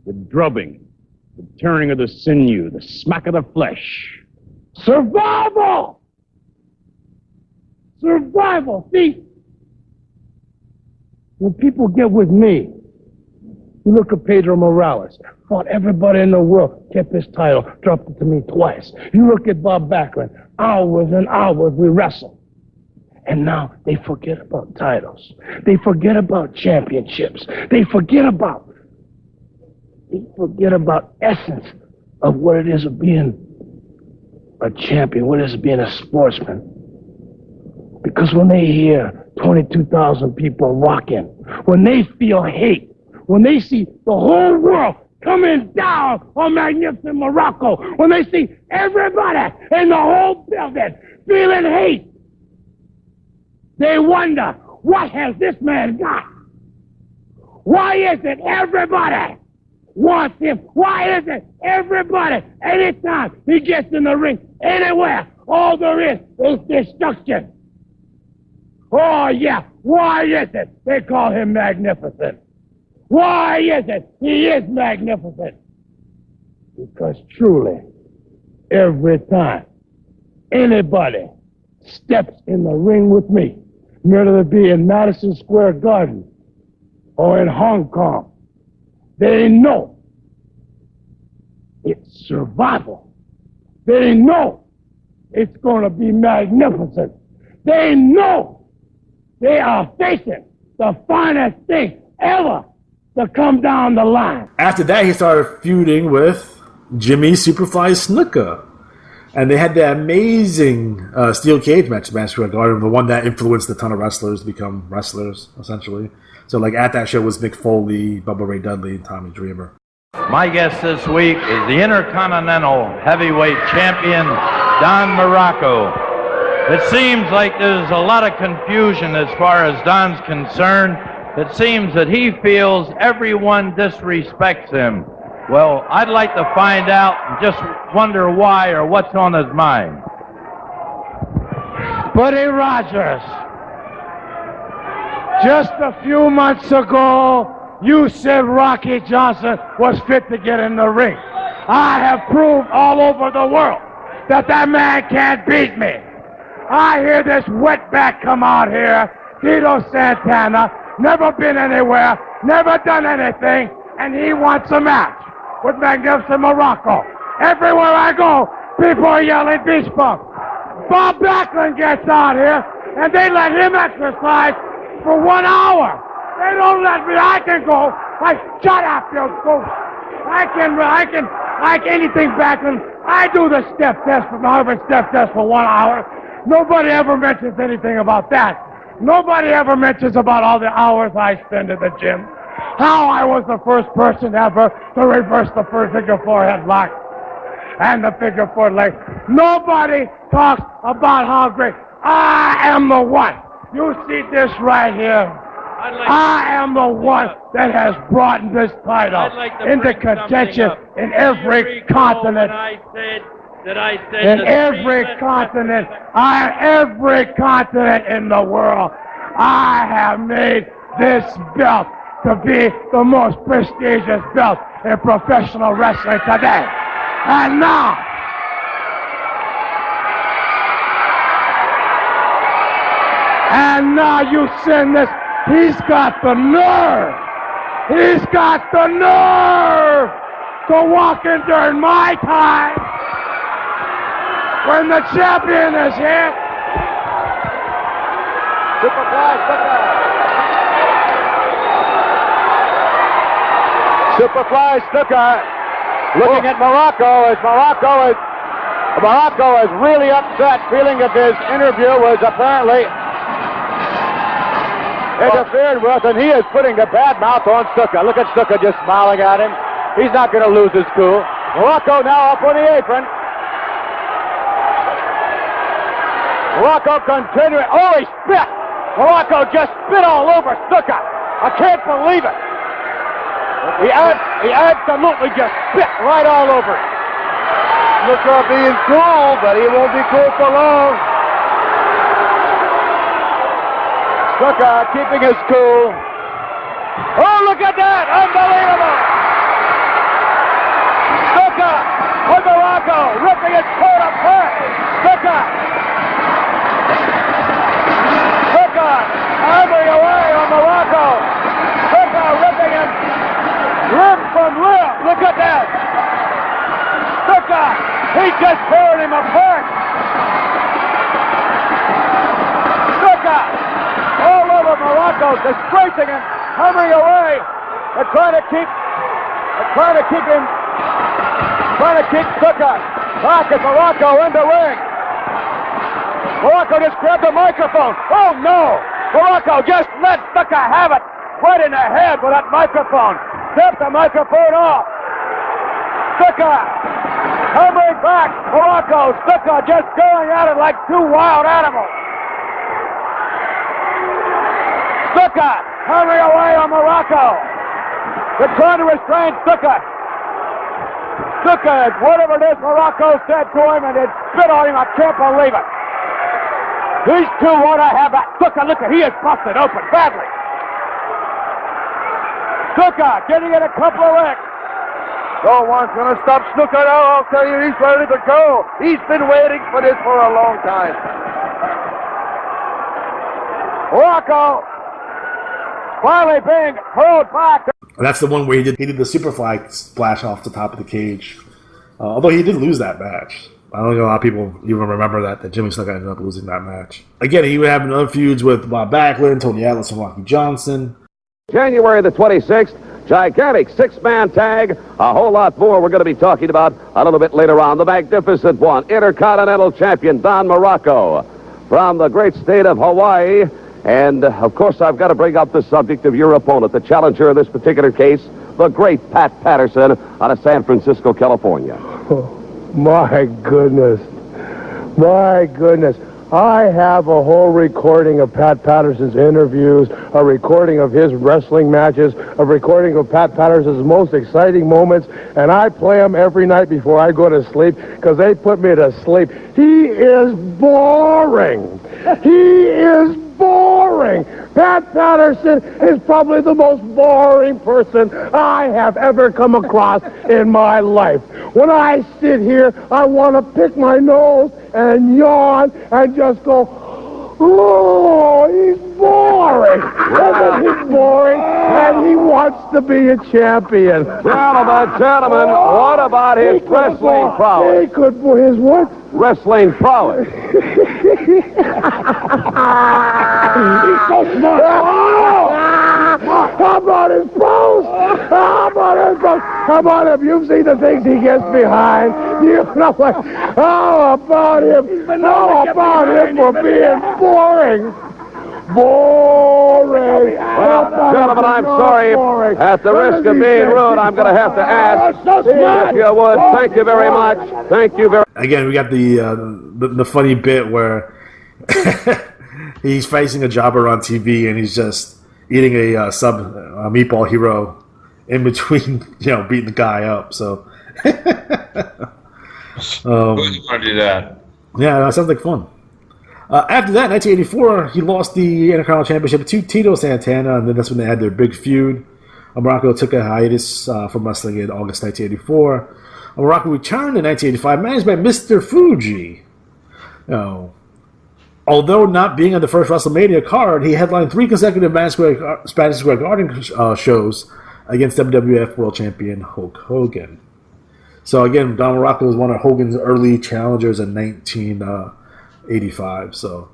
R: the drubbing, the turning of the sinew, the smack of the flesh. Survival!
I: Survival! See, when people get with me, you look at Pedro Morales, fought everybody in the world, kept his title, dropped it to me twice. You look at Bob Backlund, hours and hours we wrestled. And now they forget about titles. They forget about championships. They forget about essence of what it is of being a champion, what it is of being a sportsman. Because when they hear 22,000 people walking, when they feel hate, when they see the whole world coming down on Magnificent Moraco, when they see everybody in the whole building feeling hate, they wonder, what has this man got? Why is it everybody wants him? Why is it everybody, anytime he gets in the ring, anywhere, all there is destruction? Oh, yeah, why is it they call him magnificent? Why is it he is magnificent? Because truly, every time anybody steps in the ring with me, whether it be in Madison Square Garden or in Hong Kong, they know
K: It's survival. They know it's going to be magnificent. They know they are facing the finest thing ever to come down the line.
A: After that, he started feuding with Jimmy Superfly Snuka. And they had that amazing steel cage match, regarding the one that influenced a ton of wrestlers to become wrestlers, essentially. So, like, at that show was Mick Foley, Bubba Ray Dudley, and Tommy Dreamer.
S: My guest this week is the Intercontinental Heavyweight Champion, Don Muraco. It seems like there's a lot of confusion as far as Don's concerned. It seems that he feels everyone disrespects him. Well, I'd like to find out and just wonder why or what's on his mind.
K: Buddy Rogers, just a few months ago, you said Rocky Johnson was fit to get in the ring. I have proved all over the world that that man can't beat me. I hear this wetback come out here, Tito Santana, never been anywhere, never done anything, and he wants a match with Magnificent Moraco. Everywhere I go, people are yelling beach bump. Bob Backlund gets out here, and they let him exercise for 1 hour. They don't let me. I can go. Shut up, you goose. I can, like anything Backlund. I do the step test from Harvard step test for 1 hour. Nobody ever mentions anything about that. Nobody ever mentions about all the hours I spend at the gym. How I was the first person ever to reverse the first figure four headlock and the figure four leg. Nobody talks about how great I am the one. You see this right here. I am the one that has brought this title into contention in every continent. In every continent, every continent in the world, I have made this belt to be the most prestigious belt in professional wrestling today. And now you send this. He's got the nerve to walk in during my time when the champion is here.
L: Superfly Snuka looking at Moraco as Moraco is really upset, feeling that his interview was apparently interfered with, and he is putting the bad mouth on Snuka. Look at Snuka just smiling at him. He's not going to lose his cool. Moraco now up on the apron. Moraco continuing. Oh, he spit! Moraco just spit all over Snuka. I can't believe it. He absolutely just spit right all over it.
E: Snuka being cool, but he won't be cool for long.
L: Snuka keeping his cool. Oh, look at that! Unbelievable! Snuka with Moraco ripping his coat apart. Snuka hammering away on Moraco. Snuka ripping him limb from limb. Look at that! Snuka, he just tearing him apart. Snuka all over Moraco, disgracing him, hammering away. They're trying to keep Snuka back at Moraco in the ring. Moraco just grabbed the microphone. Oh no! Moraco just let Snuka have it right in the head with that microphone. Stepped the microphone off. Snuka hammering back. Moraco, Snuka just going at it like two wild animals. Snuka hammering away on Moraco. They're trying to restrain Snuka. Snuka, whatever it is Moraco said to him, and it spit on him. I can't believe it. These two want to have that. Snuka, look at, he is busted open badly. Snuka getting in a couple of licks.
E: No one's going to stop Snuka now. I'll tell you, he's ready to go. He's been waiting for this for a long time.
L: Moraco finally being hurled back.
A: And that's the one where he did the Superfly splash off the top of the cage. Although he did lose that match. I don't know a lot of people even remember that Jimmy Snuka ended up losing that match. Again, he would have other feuds with Bob Backlund, Tony Atlas, and Rocky Johnson.
T: January the 26th, gigantic six-man tag. A whole lot more we're going to be talking about a little bit later on. The magnificent one, Intercontinental Champion Don Muraco from the great state of Hawaii. And, of course, I've got to bring up the subject of your opponent, the challenger in this particular case, the great Pat Patterson out of San Francisco, California.
N: Oh, my goodness. My goodness. I have a whole recording of Pat Patterson's interviews, a recording of his wrestling matches, a recording of Pat Patterson's most exciting moments, and I play them every night before I go to sleep because they put me to sleep. He is boring. He is boring. Pat Patterson is probably the most boring person I have ever come across in my life. When I sit here, I want to pick my nose and yawn and just go, oh, he's boring. Isn't he boring? And he wants to be a champion.
T: Gentlemen, what about his wrestling prowess?
N: He could, his what?
T: Wrestling prowess.
N: He's so smart. How about his pros? How about his pros? How about him? You've seen the things he gets behind. You know what? How about him? How about him for being boring? Boring.
T: Well, gentlemen, I'm sorry. At the risk of being rude, I'm going to have to ask if you would. Thank you very much. Thank you very much.
A: Again, we got the funny bit where he's facing a jobber on TV and he's just eating a meatball hero in between, beating the guy up. So,
B: Who want to do that?
A: Yeah, that sounds like fun. After that, 1984, he lost the Intercontinental Championship to Tito Santana, and then that's when they had their big feud. Muraco took a hiatus from wrestling in August 1984. Muraco returned in 1985, managed by Mr. Fuji. Although not being on the first WrestleMania card, he headlined 3 consecutive Spanish Square Garden shows against WWF World Champion Hulk Hogan. So again, Don Muraco was one of Hogan's early challengers in 1985. So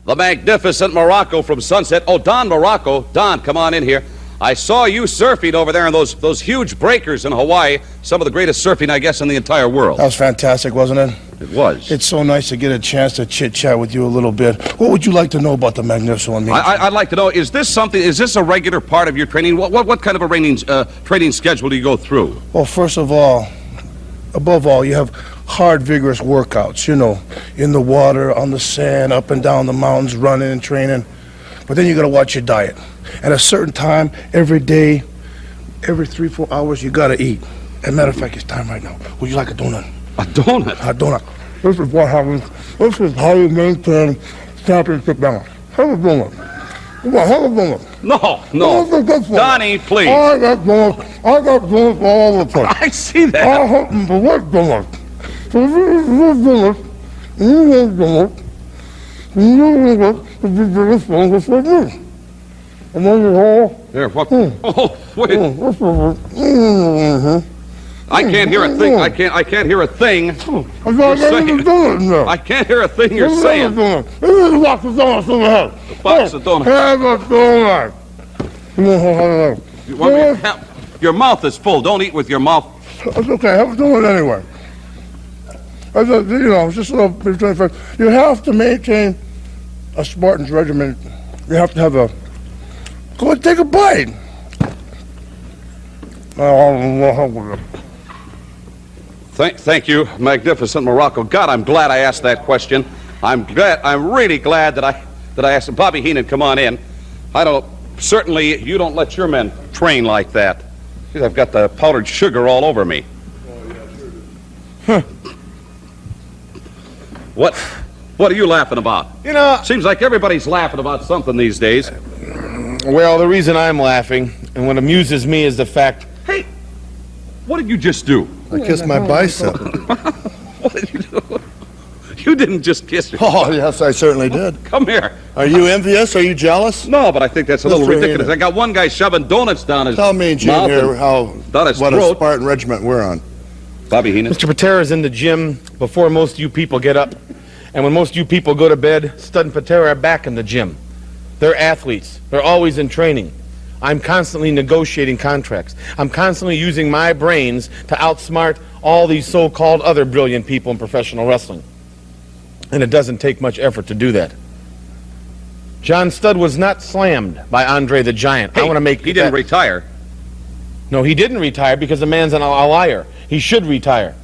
U: the magnificent Muraco from Sunset. Oh, Don Muraco. Don, come on in here. I saw you surfing over there in those huge breakers in Hawaii. Some of the greatest surfing, I guess, in the entire world.
V: That was fantastic, wasn't it?
U: It was.
V: It's so nice to get a chance to chit-chat with you a little bit. What would you like to know about the Magnificent One?
U: I'd like to know, is this a regular part of your training? What kind of a training schedule do you go through?
V: Well, first of all, above all, you have hard, vigorous workouts, in the water, on the sand, up and down the mountains, running and training. But then you got to watch your diet. At a certain time, every day, every 3-4 hours, you got to eat. As a matter of fact, it's time right now. Would you like a donut?
U: A donut?
V: A donut. This is what happens. This is how you maintain championship balance. Have a donut. Have a donut.
U: No. Donnie, please.
V: I got donuts all over the place.
U: I see that.
V: I happen to like donuts. So this is donuts. You want donuts. You want to be very strong just like this. And then you all...
U: Here, what? Oh, wait. I can't hear a thing. I can't hear a thing you're saying. I can't hear a thing you're saying.
V: This is a box of donuts in the head.
U: A box of donuts.
V: Have a donut.
U: You want me to have... Your mouth is full. Don't eat with your mouth.
V: It's okay. Have a donut anyway. It's just a little bit of 25. You have to maintain a Spartan's regimen. You have to have a... Go and take a bite.
U: Thank you, magnificent Muraco. God, I'm glad I asked that question. I'm really glad that I asked him. Bobby Heenan, come on in. Certainly you don't let your men train like that. I've got the powdered sugar all over me. What are you laughing about? Seems like everybody's laughing about something these days.
W: Well, the reason I'm laughing, and what amuses me, is the fact...
U: Hey, what did you just do?
V: I kissed my bicep.
U: What did you do? You didn't just kiss your...
V: Oh, yes, I certainly did.
U: Come here.
V: Are you envious? Are you jealous?
U: No, but I think that's a little ridiculous. I got one guy shoving donuts down his
V: Tell me, Jim, here, what a Spartan regiment we're on.
U: Bobby Heenan.
W: Mr. Patera's in the gym before most of you people get up. And when most of you people go to bed, Stud and Patera are back in the gym. They're athletes. They're always in training. I'm constantly negotiating contracts. I'm constantly using my brains to outsmart all these so-called other brilliant people in professional wrestling. And it doesn't take much effort to do that. John Studd was not slammed by Andre the Giant.
U: Hey,
W: I want to make
U: he didn't retire.
W: No, he didn't retire because the man's a liar. He should retire.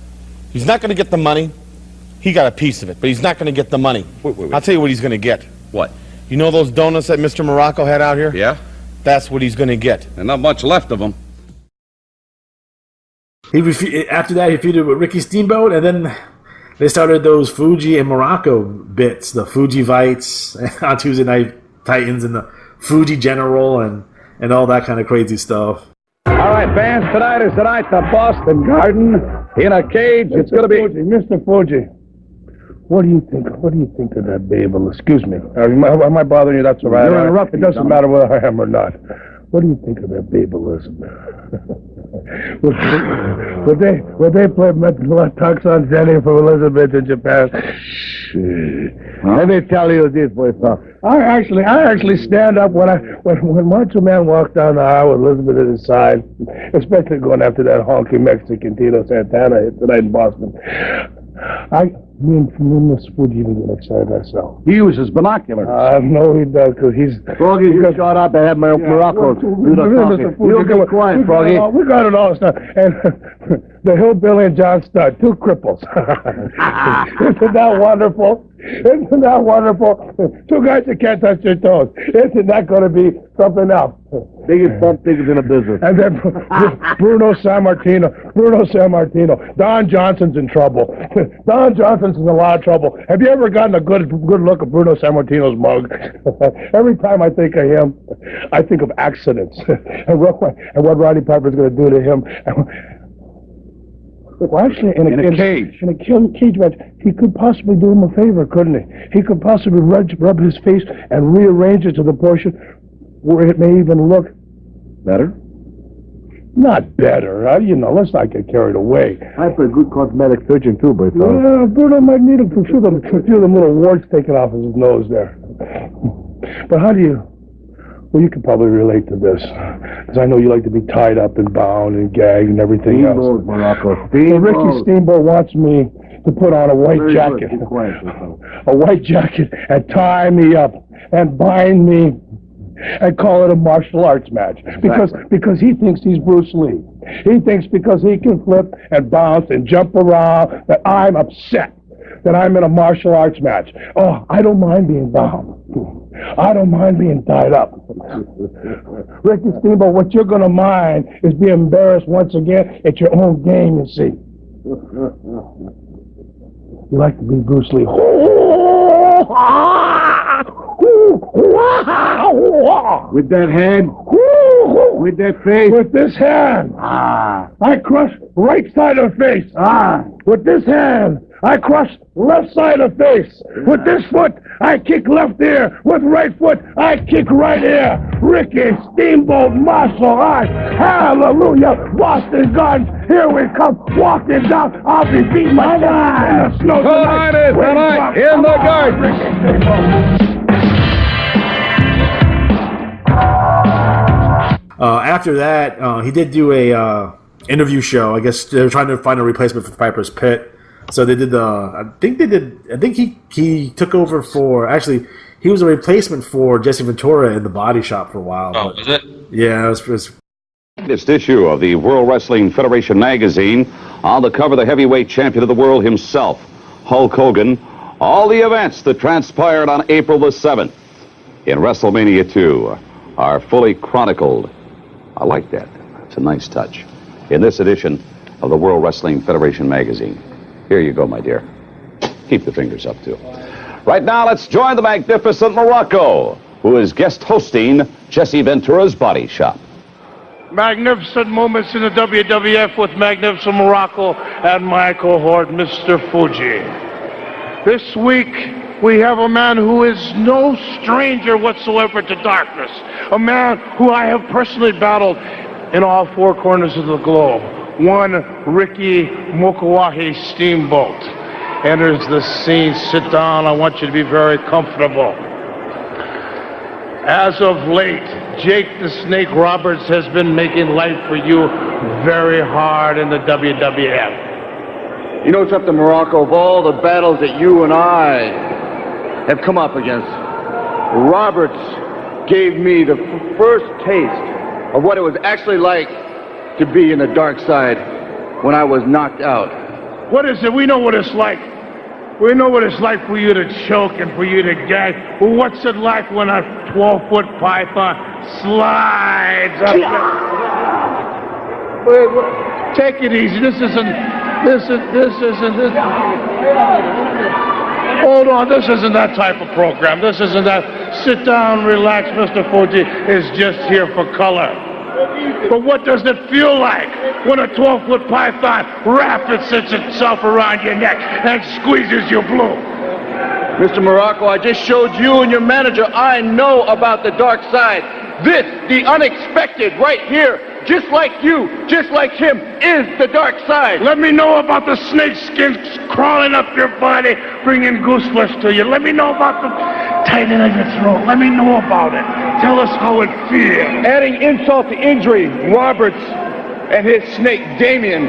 W: He's not going to get the money. He got a piece of it, but he's not going to get the money.
U: Wait.
W: I'll tell you what he's going to get.
U: What?
W: You know those donuts that Mr. Muraco had out here?
U: Yeah.
W: That's what he's going to get.
U: And not much left of them.
A: After that, he feuded with Ricky Steamboat, and then they started those Fuji and Moraco bits, the Fuji Vites on Tuesday Night Titans and the Fuji General and all that kind of crazy stuff.
C: All right, fans, tonight is the Boston Garden in a cage. It's going to be
H: Mr. Fuji. What do you think? What do you think of that Babel? Excuse me. Am I bothering you? That's all right.
C: You're interrupting.
H: It doesn't matter whether I am or not. What do you think of that Babelism? would they play Tux on Jenny for Elizabeth in Japan?
C: Let me tell you this, boy, pal.
H: I actually stand up when Macho Man walked down the aisle with Elizabeth at his side, especially going after that honky Mexican Tito Santana hit tonight in Boston. Me and Mr. Fuji even get excited myself.
C: He uses binoculars.
H: No, he does, because he's...
C: Froggy, you shut up and have Muraco do the talking. You be quiet, Froggy.
H: We got it all stuff. And the Hillbilly and John Studd, two cripples. Isn't that wonderful? Isn't that wonderful? Two guys that can't touch their toes. Isn't that going to be something else?
C: Biggest bump figures in the business.
H: And then Bruno Sammartino. Don Johnson's in trouble. Don Johnson's in a lot of trouble. Have you ever gotten a good look at Bruno Sammartino's mug? Every time I think of him, I think of accidents and what Roddy Piper's going to do to him. Well, actually, in a cage match, he could possibly do him a favor, couldn't he? He could possibly rub his face and rearrange it to the portion where it may even look
C: better.
H: Not better, let's not get carried away.
C: I'm a good cosmetic surgeon, too, boy.
H: Yeah, Bruno might need a few of them little warts taken off his nose there. But how do you... Well, you can probably relate to this, because I know you like to be tied up and bound and gagged and everything else.
C: Muraco.
H: So Ricky Steamboat wants me to put on a white jacket. A white jacket and tie me up and bind me and call it a martial arts match. Because he thinks he's Bruce Lee. He thinks because he can flip and bounce and jump around that I'm upset that I'm in a martial arts match. Oh, I don't mind being bound. I don't mind being tied up. Ricky Steamboat, what you're going to mind is being embarrassed once again at your own game, you see. You like to be Bruce Lee.
C: With that hand? With that face?
H: With this hand. I crush right side of face. With this hand, I crush left side of face. With this foot, I kick left ear. With right foot, I kick right ear. Ricky Steamboat martial arts. Hallelujah. Boston Gardens, here we come. Walking down. I'll be beating my guy in the snow tonight.
C: Tonight in the garden.
A: After that, he did do a interview show. I guess they were trying to find a replacement for Piper's Pit. So they did I think he took over for, actually, he was a replacement for Jesse Ventura in the Body Shop for a while.
U: Oh, was it?
A: Yeah, it was.
D: Latest issue of the World Wrestling Federation magazine. On the cover, the heavyweight champion of the world himself, Hulk Hogan. All the events that transpired on April the 7th in WrestleMania 2 are fully chronicled. I like that. It's a nice touch. In this edition of the World Wrestling Federation magazine. Here you go, my dear. Keep the fingers up, too. Right now, let's join the magnificent Moraco, who is guest hosting Jesse Ventura's Body Shop.
J: Magnificent moments in the WWF with magnificent Moraco and my cohort, Mr. Fuji. This week, we have a man who is no stranger whatsoever to darkness. A man who I have personally battled in all four corners of the globe. one Ricky Mokuahi Steamboat enters the scene. Sit down. I want you to be very comfortable. As of late, Jake the Snake Roberts has been making life for you very hard in the WWF.
F: You know something, Muraco, of all the battles that you and I have come up against, Roberts gave me the first taste of what it was actually like to be in the dark side when I was knocked out.
J: What is it? We know what it's like. We know what it's like for you to choke and for you to gag. Well, what's it like when a 12-foot python slides up? Wait, take it easy. This isn't. Hold on, this isn't that type of program. This isn't that. Sit down, relax, Mr. Fuji is just here for color. But what does it feel like when a 12-foot python wraps itself around your neck and squeezes you blue?
F: Mr. Muraco, I just showed you and your manager I know about the dark side. This, the unexpected, right here, just like you, just like him, is the dark side.
J: Let me know about the snake skins crawling up your body, bringing goosebumps to you. Let me know about the tightening of your throat. Let me know about it. Tell us how it feels.
F: Adding insult to injury, Roberts and his snake, Damien,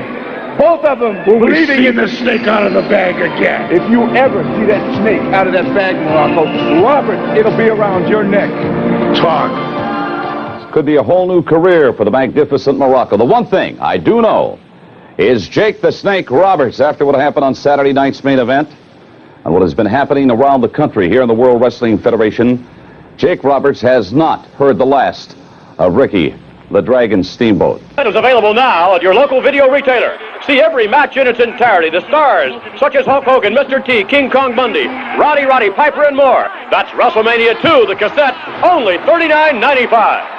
F: both of them
J: bleeding in the snake out of the bag again.
F: If you ever see that snake out of that bag, Muraco, Roberts, it'll be around your neck.
J: Talk.
T: Could be a whole new career for the magnificent Muraco. The one thing I do know is Jake the Snake Roberts, after what happened on Saturday night's main event and what has been happening around the country here in the World Wrestling Federation, Jake Roberts has not heard the last of Ricky the Dragon Steamboat.
M: It is available now at your local video retailer. See every match in its entirety. The stars, such as Hulk Hogan, Mr. T, King Kong Bundy, Roddy Piper, and more. That's WrestleMania 2, the cassette, only $39.95.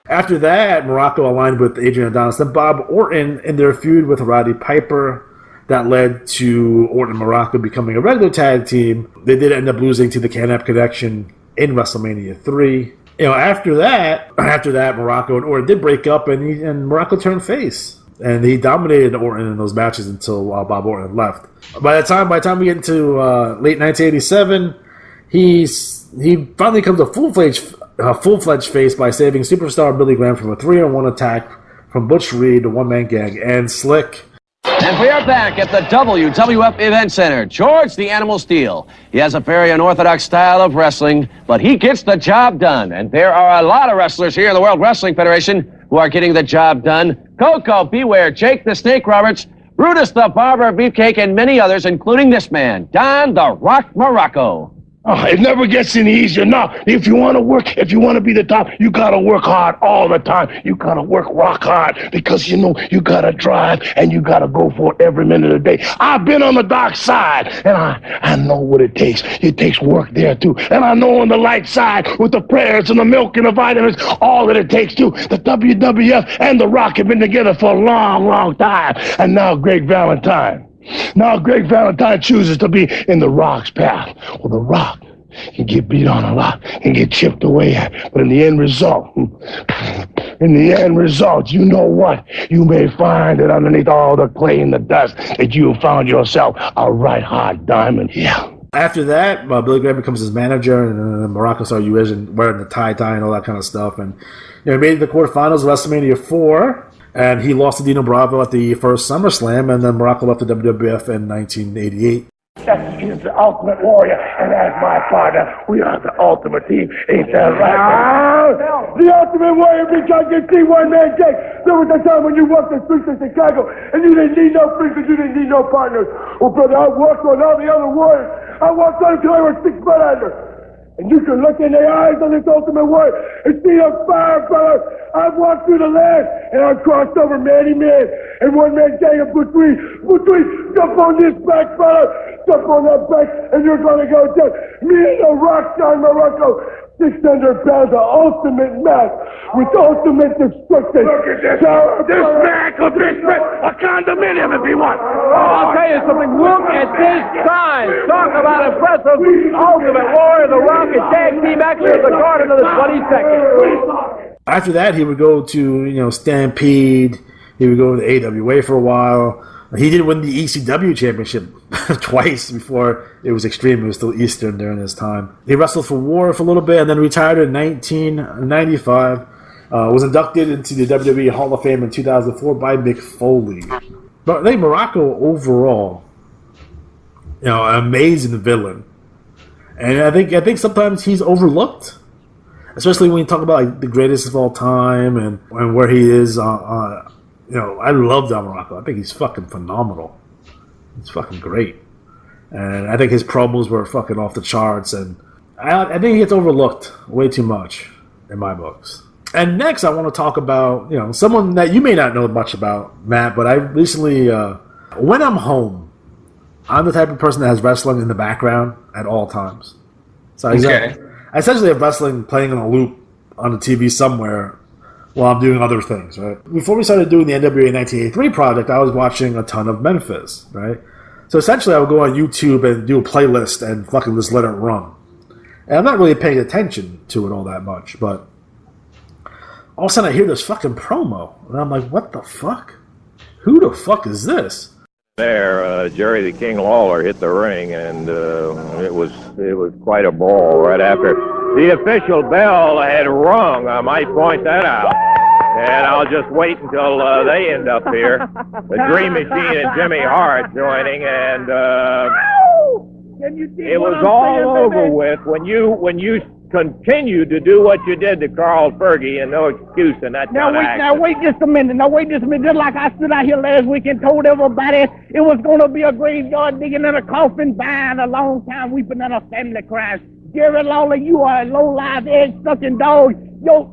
A: After that, Muraco aligned with Adrian Adonis and Bob Orton in their feud with Roddy Piper. That led to Orton and Muraco becoming a regular tag team. They did end up losing to the Can-Am Connection in WrestleMania 3. After that, Muraco and Orton did break up, and Muraco turned face, and he dominated Orton in those matches until Bob Orton left. By the time we get into late 1987, he finally becomes a full-fledged face by saving superstar Billy Graham from a 3-on-1 attack from Butch Reed, the one-man gag, and Slick.
O: And we are back at the WWF Event Center. George the Animal Steel. He has a very unorthodox style of wrestling, but he gets the job done. And there are a lot of wrestlers here in the World Wrestling Federation who are getting the job done. Coco Beware, Jake the Snake Roberts, Brutus the Barber Beefcake, and many others, including this man, Don the Rock Muraco.
I: Oh, it never gets any easier. No, if you want to work, if you want to be the top, you got to work hard all the time. You got to work rock hard because, you got to drive and you got to go for it every minute of the day. I've been on the dark side and I know what it takes. It takes work there too. And I know on the light side with the prayers and the milk and the vitamins, all that it takes too. The WWF and The Rock have been together for a long, long time. And now Greg Valentine chooses to be in The Rock's path. Well, The Rock can get beat on a lot and get chipped away at. But in the end result, you know what? You may find that underneath all the clay and the dust that you have found yourself a right hot diamond. Yeah.
A: After that, Billy Graham becomes his manager, and Muraco started wearing the tie-dye and all that kind of stuff. And he made the quarterfinals of WrestleMania 4. And he lost to Dino Bravo at the first SummerSlam, and then Muraco left the WWF in 1988.
I: That is the ultimate warrior, and as my partner, we are the ultimate team. Ain't that right? The ultimate warrior because you see one man, Jake. There was a time when you walked the streets of Chicago, and you didn't need no friends, you didn't need no partners. Well, brother, I walked on all the other warriors. I walked on until I was 6 foot under. And you can look in the eyes of this ultimate warrior and see the fire, brother. I've walked through the land, and I've crossed over many men. And one man saying, Butch, jump on this back, brother. Jump on that back, and you're going to go down. Me and the Rockstar Moraco, 600 pounds of ultimate mass with ultimate destruction. Look at this. This man could be a condominium if he wants.
L: I'll tell you something. Look at this size. Talk about impressive. Ultimate Warrior, The Rock, and tag team action at the Garden of the 22nd.
A: After that, he would go to Stampede, He would go to the AWA for a while. He did win the ECW championship twice before it was Extreme. It was still Eastern during his time. He wrestled for War for a little bit and then retired in 1995. Was inducted into the WWE Hall of Fame in 2004 by Mick Foley. But I think Muraco overall, an amazing villain. And I think sometimes he's overlooked. Especially when you talk about like the greatest of all time and where he is I love Don Muraco. I think he's fucking phenomenal. He's fucking great. And I think his promos were fucking off the charts. And I think he gets overlooked way too much in my books. And next I want to talk about, someone that you may not know much about, Matt, but I recently, when I'm home, I'm the type of person that has wrestling in the background at all times. So I essentially have wrestling playing on a loop on the TV somewhere while I'm doing other things, right? Before we started doing the NWA 1983 project, I was watching a ton of Memphis, right? So essentially I would go on YouTube and do a playlist and fucking just let it run. And I'm not really paying attention to it all that much, but all of a sudden I hear this fucking promo, and I'm like, what the fuck? Who the fuck is this?
G: There, Jerry the King Lawler hit the ring, and it was quite a brawl right after the official bell had rung. I might point that out, and I'll just wait until they end up here. The Dream Machine and Jimmy Hart joining, and it was all over with when you continued to do what you did to Carl Fergie, and no excuse in that kind of action.
K: Now wait just a minute. Just like I stood out here last week and told everybody it was going to be a graveyard digging in a coffin, buying a long time weeping and a family crying. Jerry Lawler, you are a low-life, egg-sucking dog.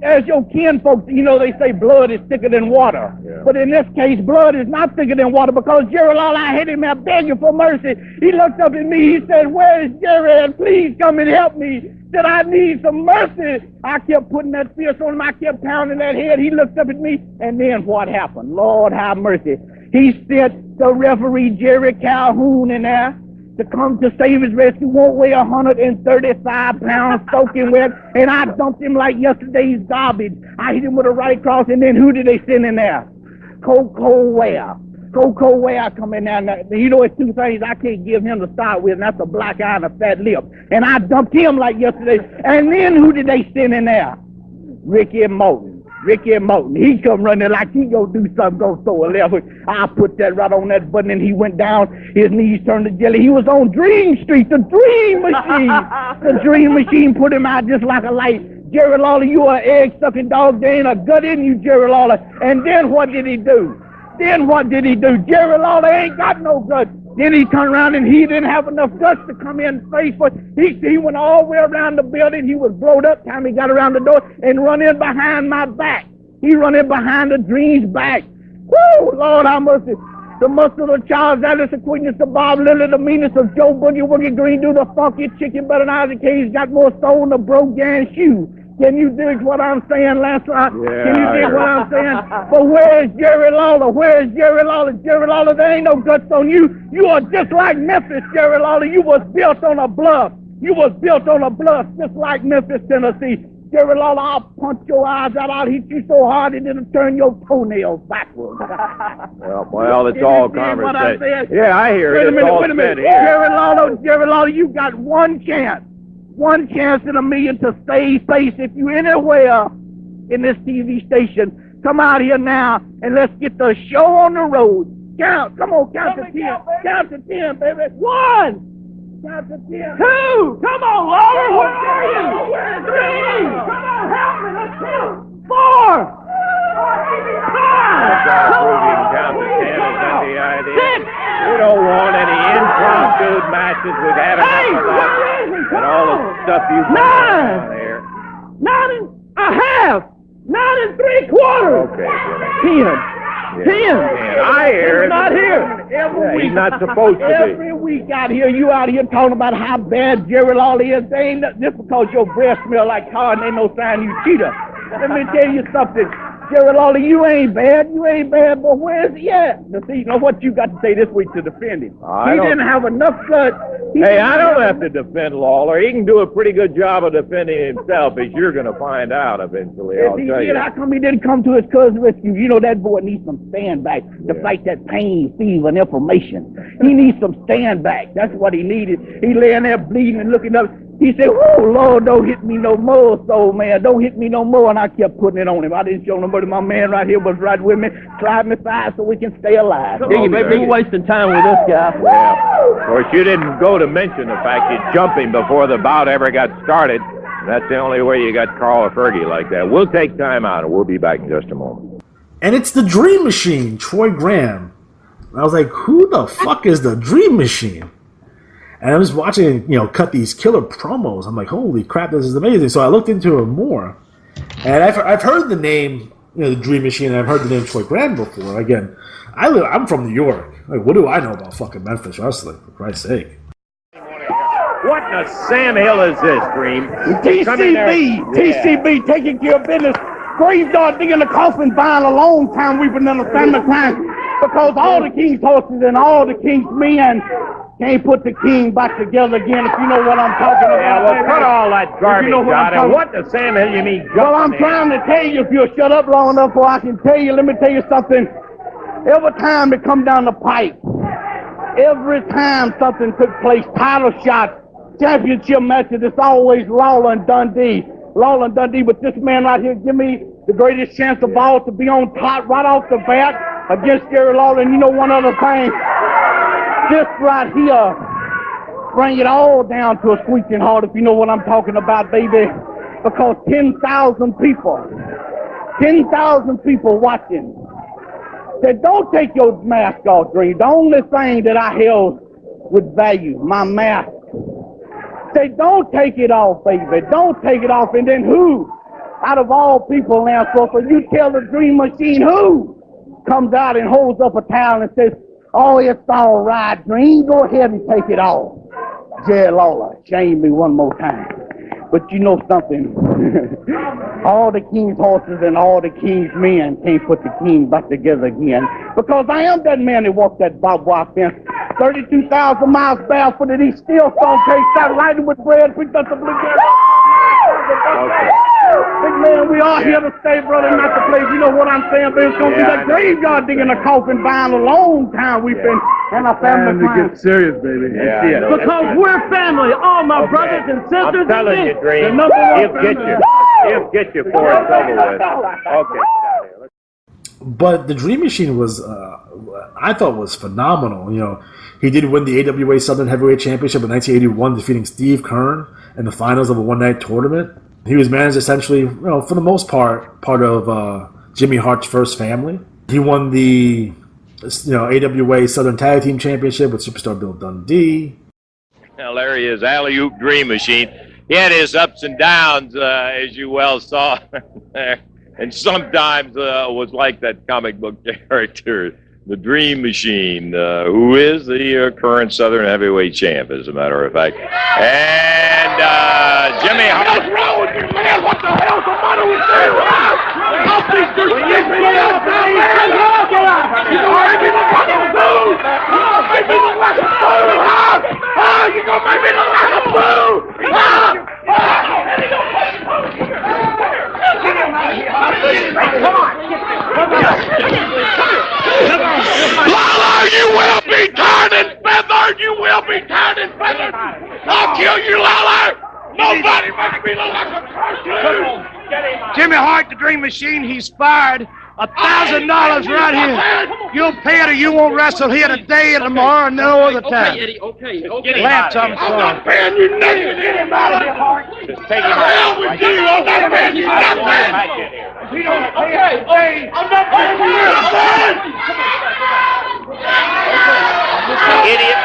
K: As your kinfolks, they say blood is thicker than water. Yeah. But in this case, blood is not thicker than water because Jerry Lawler, I had him there begging for mercy. He looked up at me. He said, where is Jerry? And please come and help me. Said, I need some mercy. I kept putting that fist on him. I kept pounding that head. He looked up at me. And then what happened? Lord have mercy. He sent the referee, Jerry Calhoun, in there to come to save his rescue. Won't weigh 135 pounds soaking wet, and I dumped him like yesterday's garbage. I hit him with a right cross, and then who did they send in there? Coco Ware. Coco Ware come in there. Now, it's two things I can't give him to start with, and that's a black eye and a fat lip. And I dumped him like yesterday. And then who did they send in there? Ricky Morton. He come running like he go do something, go throw a left hook. I put that right on that button, and he went down. His knees turned to jelly. He was on Dream Street, the Dream Machine. The Dream Machine put him out just like a light. Jerry Lawler, you are egg-sucking dog. There ain't a gut in you, Jerry Lawler. And then what did he do? Jerry Lawler ain't got no guts. Then he turned around and he didn't have enough guts to come in face first. He went all the way around the building. He was blowed up time he got around the door and run in behind my back. He run in behind the Dream's back. Woo! Lord, how much the muscle of Charles Ellis, the quickness of Bob Lillard, the meanness of Joe Boogie Woogie Green, do the funky chicken better than Isaac Hayes, got more soul than a broke down shoe. Can you dig what I'm saying, Lancelot?
G: Yeah,
K: Can you dig what I'm saying? But where is Jerry Lawler? Jerry Lawler, there ain't no guts on you. You are just like Memphis, Jerry Lawler. You was built on a bluff. Just like Memphis, Tennessee. Jerry Lawler, I'll punch your eyes out. I'll hit you so hard it'll turn your toenails backwards.
G: Well, it's all conversation. Yeah, I hear it.
K: Wait a minute. Jerry Lawler, you got one chance in a million to save face. If you anywhere in this TV station, come out here now and let's get the show on the road. Count to 10. Count to 10, baby. 1. Count to 10. 2. Come on, Lawler. Where are you? 3. Come on, help me. Let's count. 4. 5.
G: Count to 10 is not the idea.
K: 6.
G: We don't want any impromptu matches. We've had enough of that. And all the stuff you've done here.
K: 9.5. 9 3/4.
G: Okay,
K: 10.
G: I hear it.
K: Not here. Every week.
G: He's not supposed to be.
K: Every week out here, you out here talking about how bad Jerry Lawler is. They ain't just because your breath smell like tar and ain't no sign you cheater. Let me tell you something. Jerry Lawler, you ain't bad, but where's he at? See, what you got to say this week to defend him? He didn't have enough guts.
G: Hey, I don't have to defend Lawler. He can do a pretty good job of defending himself, as you're going to find out eventually. I'll tell you.
K: How come he didn't come to his cousin's rescue? You know that boy needs some stand back to fight that pain, fever, and inflammation. He needs some stand back. That's what he needed. He laying there bleeding and looking up. He said, "Oh Lord, don't hit me no more, soul man. Don't hit me no more." And I kept putting it on him. I didn't show nobody. My man right here was right with me, slide me side so we can stay alive.
G: Maybe we're wasting time with this guy. Yeah. Of course, you didn't go to mention the fact you jumped him before the bout ever got started. That's the only way you got Carl Fergie like that. We'll take time out, and we'll be back in just a moment.
A: And it's the Dream Machine, Troy Graham. I was like, who the fuck is the Dream Machine? And I was watching, cut these killer promos. I'm like, holy crap, this is amazing. So I looked into it more. And I've heard the name, the Dream Machine, and I've heard the name Troy Graham before. Again, I'm from New York. Like, what do I know about fucking Memphis wrestling, for Christ's sake?
G: What in the Sam Hill is this, Dream?
K: TCB, taking care of business. Graveyard digging the coffin, buying a long time. We've been in the family time. Because all the king's horses and all the king's men can't put the king back together again, if you know what I'm talking about.
G: Yeah, well, put all that garbage out of it. What the Sam Hill you mean?
K: Well, I'm trying to tell you, if you'll shut up long enough so I can tell you, let me tell you something. Every time they come down the pipe, every time something took place, title shots, championship matches, it's always Lawler and Dundee. But this man right here give me the greatest chance of all to be on top right off the bat against Jerry Lawler. And you know one other thing, this right here bring it all down to a squeaking halt, if you know what I'm talking about, baby. Because 10,000 people watching said, don't take your mask off, Dream. The only thing that I held with value, my mask. Say, don't take it off, baby. Don't take it off. And then who, out of all people now, so you tell the Dream Machine who comes out and holds up a towel and says, oh, it's all right, Dream. Go ahead and take it off. Jerry Lawler, shame me one more time. But you know something? All the king's horses and all the king's men can't put the king back together again. Because I am that man that walked that barbed wire fence 32,000 miles barefooted. He still stone case, started lighting with bread, picked up the blue gas. Big man, we are here to stay, brother, not to play. You know what I'm saying? But it's going to be that graveyard digging a coffin buying a long time. We've been in our family time.
V: Get serious, baby.
G: Yeah,
K: because we're family. All my brothers and sisters.
G: I'm telling you, Dream, he'll get you before it's over with. Okay.
A: But the Dream Machine was, I thought, was phenomenal. He did win the AWA Southern Heavyweight Championship in 1981, defeating Steve Kern in the finals of a one-night tournament. He was managed essentially, for the most part of Jimmy Hart's first family. He won the, AWA Southern Tag Team Championship with Superstar Bill Dundee.
G: Now, Larry is alley-oop Dream Machine. He had his ups and downs, as you well saw there. And sometimes was like that comic book character, the Dream Machine, who is the current Southern Heavyweight Champ, as a matter of fact. And Jimmy Hart. What's wrong with you, man? What the hell's the matter with you? I'll think there's something wrong with you. You're going to make me look like a fool. You're going to make me look like a fool, huh? Oh, you're going to make me look like a fool. Lawler, you will be turned and feathered! You will be turned and feathered! I'll kill you, Lawler! Nobody makes me look like a cartoon!
P: Jimmy Hart, the Dream Machine, he's fired. $1,000 right here. You'll pay it or you won't wrestle here today and tomorrow and no other time.
G: Okay, Eddie, okay.
P: Lance, I'm
G: I'm not paying you nothing. Get him out of here, Hart. Just take him out. Hell with you. I'm not paying you nothing. Okay. I'm not paying you nothing. Idiot.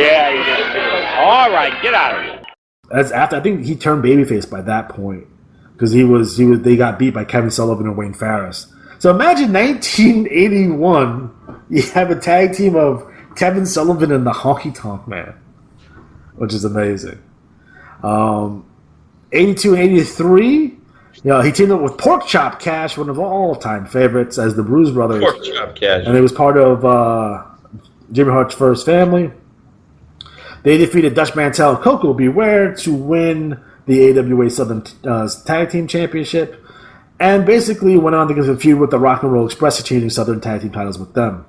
G: Yeah, he did. All right, get out of here.
A: As after, I think he turned babyface by that point. Because they got beat by Kevin Sullivan and Wayne Farris. So imagine 1981, you have a tag team of Kevin Sullivan and the Honky Tonk Man, which is amazing. 82 and 83, You know, he teamed up with Pork Chop Cash, one of all-time favorites, as the Bruise Brothers.
B: Pork Chop Cash.
A: And it was part of Jimmy Hart's first family. They defeated Dutch Mantel and Coco Beware to win the AWA Southern Tag Team Championship, and basically went on to get a feud with the Rock and Roll Express, changing Southern Tag Team titles with them.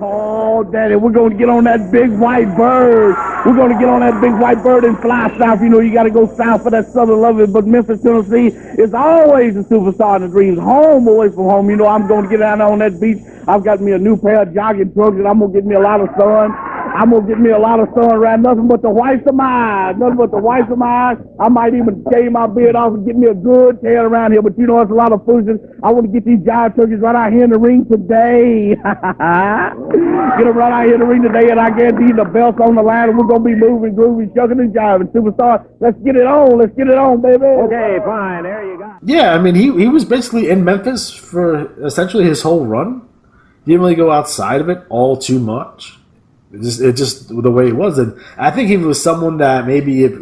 H: Oh, Daddy, we're going to get on that big white bird. We're going to get on that big white bird and fly south. You know, you got to go south for that Southern loving. But Memphis, Tennessee is always a superstar in the dreams. Home away from home. You know, I'm going to get down on that beach. I've got me a new pair of jogging trunks, and I'm going to get me a lot of sun. I'm going to get me a lot of sun around nothing but the whites of my eyes. Nothing but the whites of my eyes. I might even shave my beard off and get me a good tail around here. But you know, it's a lot of foolishness. I want to get these jive turkeys right out here in the ring today. Get them right out here in the ring today, and I guarantee the belt's on the line, and we're going to be moving, grooving, shucking, and jiving. Superstar, let's get it on. Let's get it on, baby.
K: Okay, fine. There you go.
A: Yeah, I mean, he was basically in Memphis for essentially his whole run. He didn't really go outside of it all too much. It just the way it was. And I think he was someone that maybe if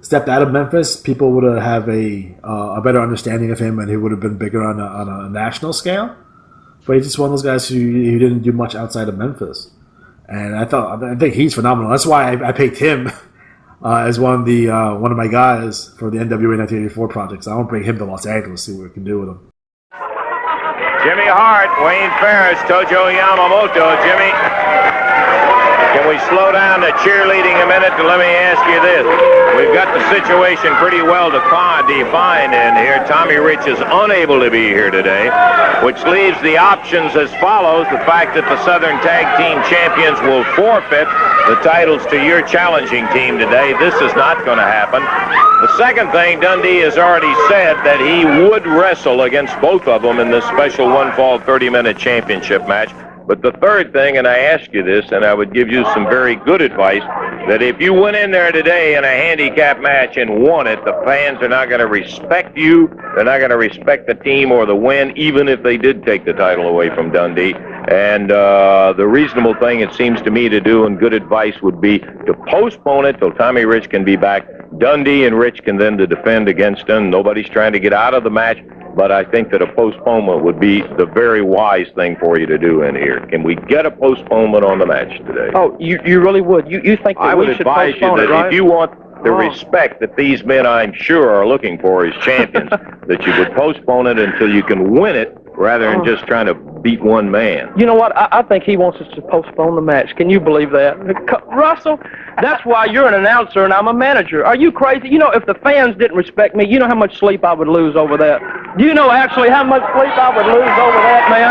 A: stepped out of Memphis, people would have a better understanding of him, and he would have been bigger on a national scale. But he's just one of those guys who didn't do much outside of Memphis. And I think he's phenomenal. That's why I picked him as one of my guys for the NWA 1984 projects. I want to bring him to Los Angeles, see what we can do with him.
G: Jimmy Hart, Wayne Ferris, Tojo Yamamoto. Jimmy, can we slow down the cheerleading a minute to let me ask you this? We've got the situation pretty well defined in here. Tommy Rich is unable to be here today, which leaves the options as follows. The fact that the Southern Tag Team Champions will forfeit the titles to your challenging team today. This is not going to happen. The second thing, Dundee has already said that he would wrestle against both of them in this special one-fall 30-minute championship match. But the third thing, and I ask you this, and I would give you some very good advice, that if you went in there today in a handicap match and won it, the fans are not going to respect you. They're not going to respect the team or the win, even if they did take the title away from Dundee. And the reasonable thing, it seems to me, to do, and good advice would be to postpone it till Tommy Rich can be back. Dundee and Rich can then to defend against him. Nobody's trying to get out of the match. But I think that a postponement would be the very wise thing for you to do in here. Can we get a postponement on the match today?
Q: Oh, you really would? You think that
G: I would
Q: we should
G: advise you
Q: postpone
G: that
Q: it, right?
G: if you want the respect that these men, I'm sure, are looking for as champions, that you would postpone it until you can win it rather than just trying to beat one man.
Q: You know what? I think he wants us to postpone the match. Can you believe that? Russell, that's why you're an announcer and I'm a manager. Are you crazy? You know, if the fans didn't respect me, you know how much sleep I would lose over that? Do you know actually how much sleep I would lose over that, man?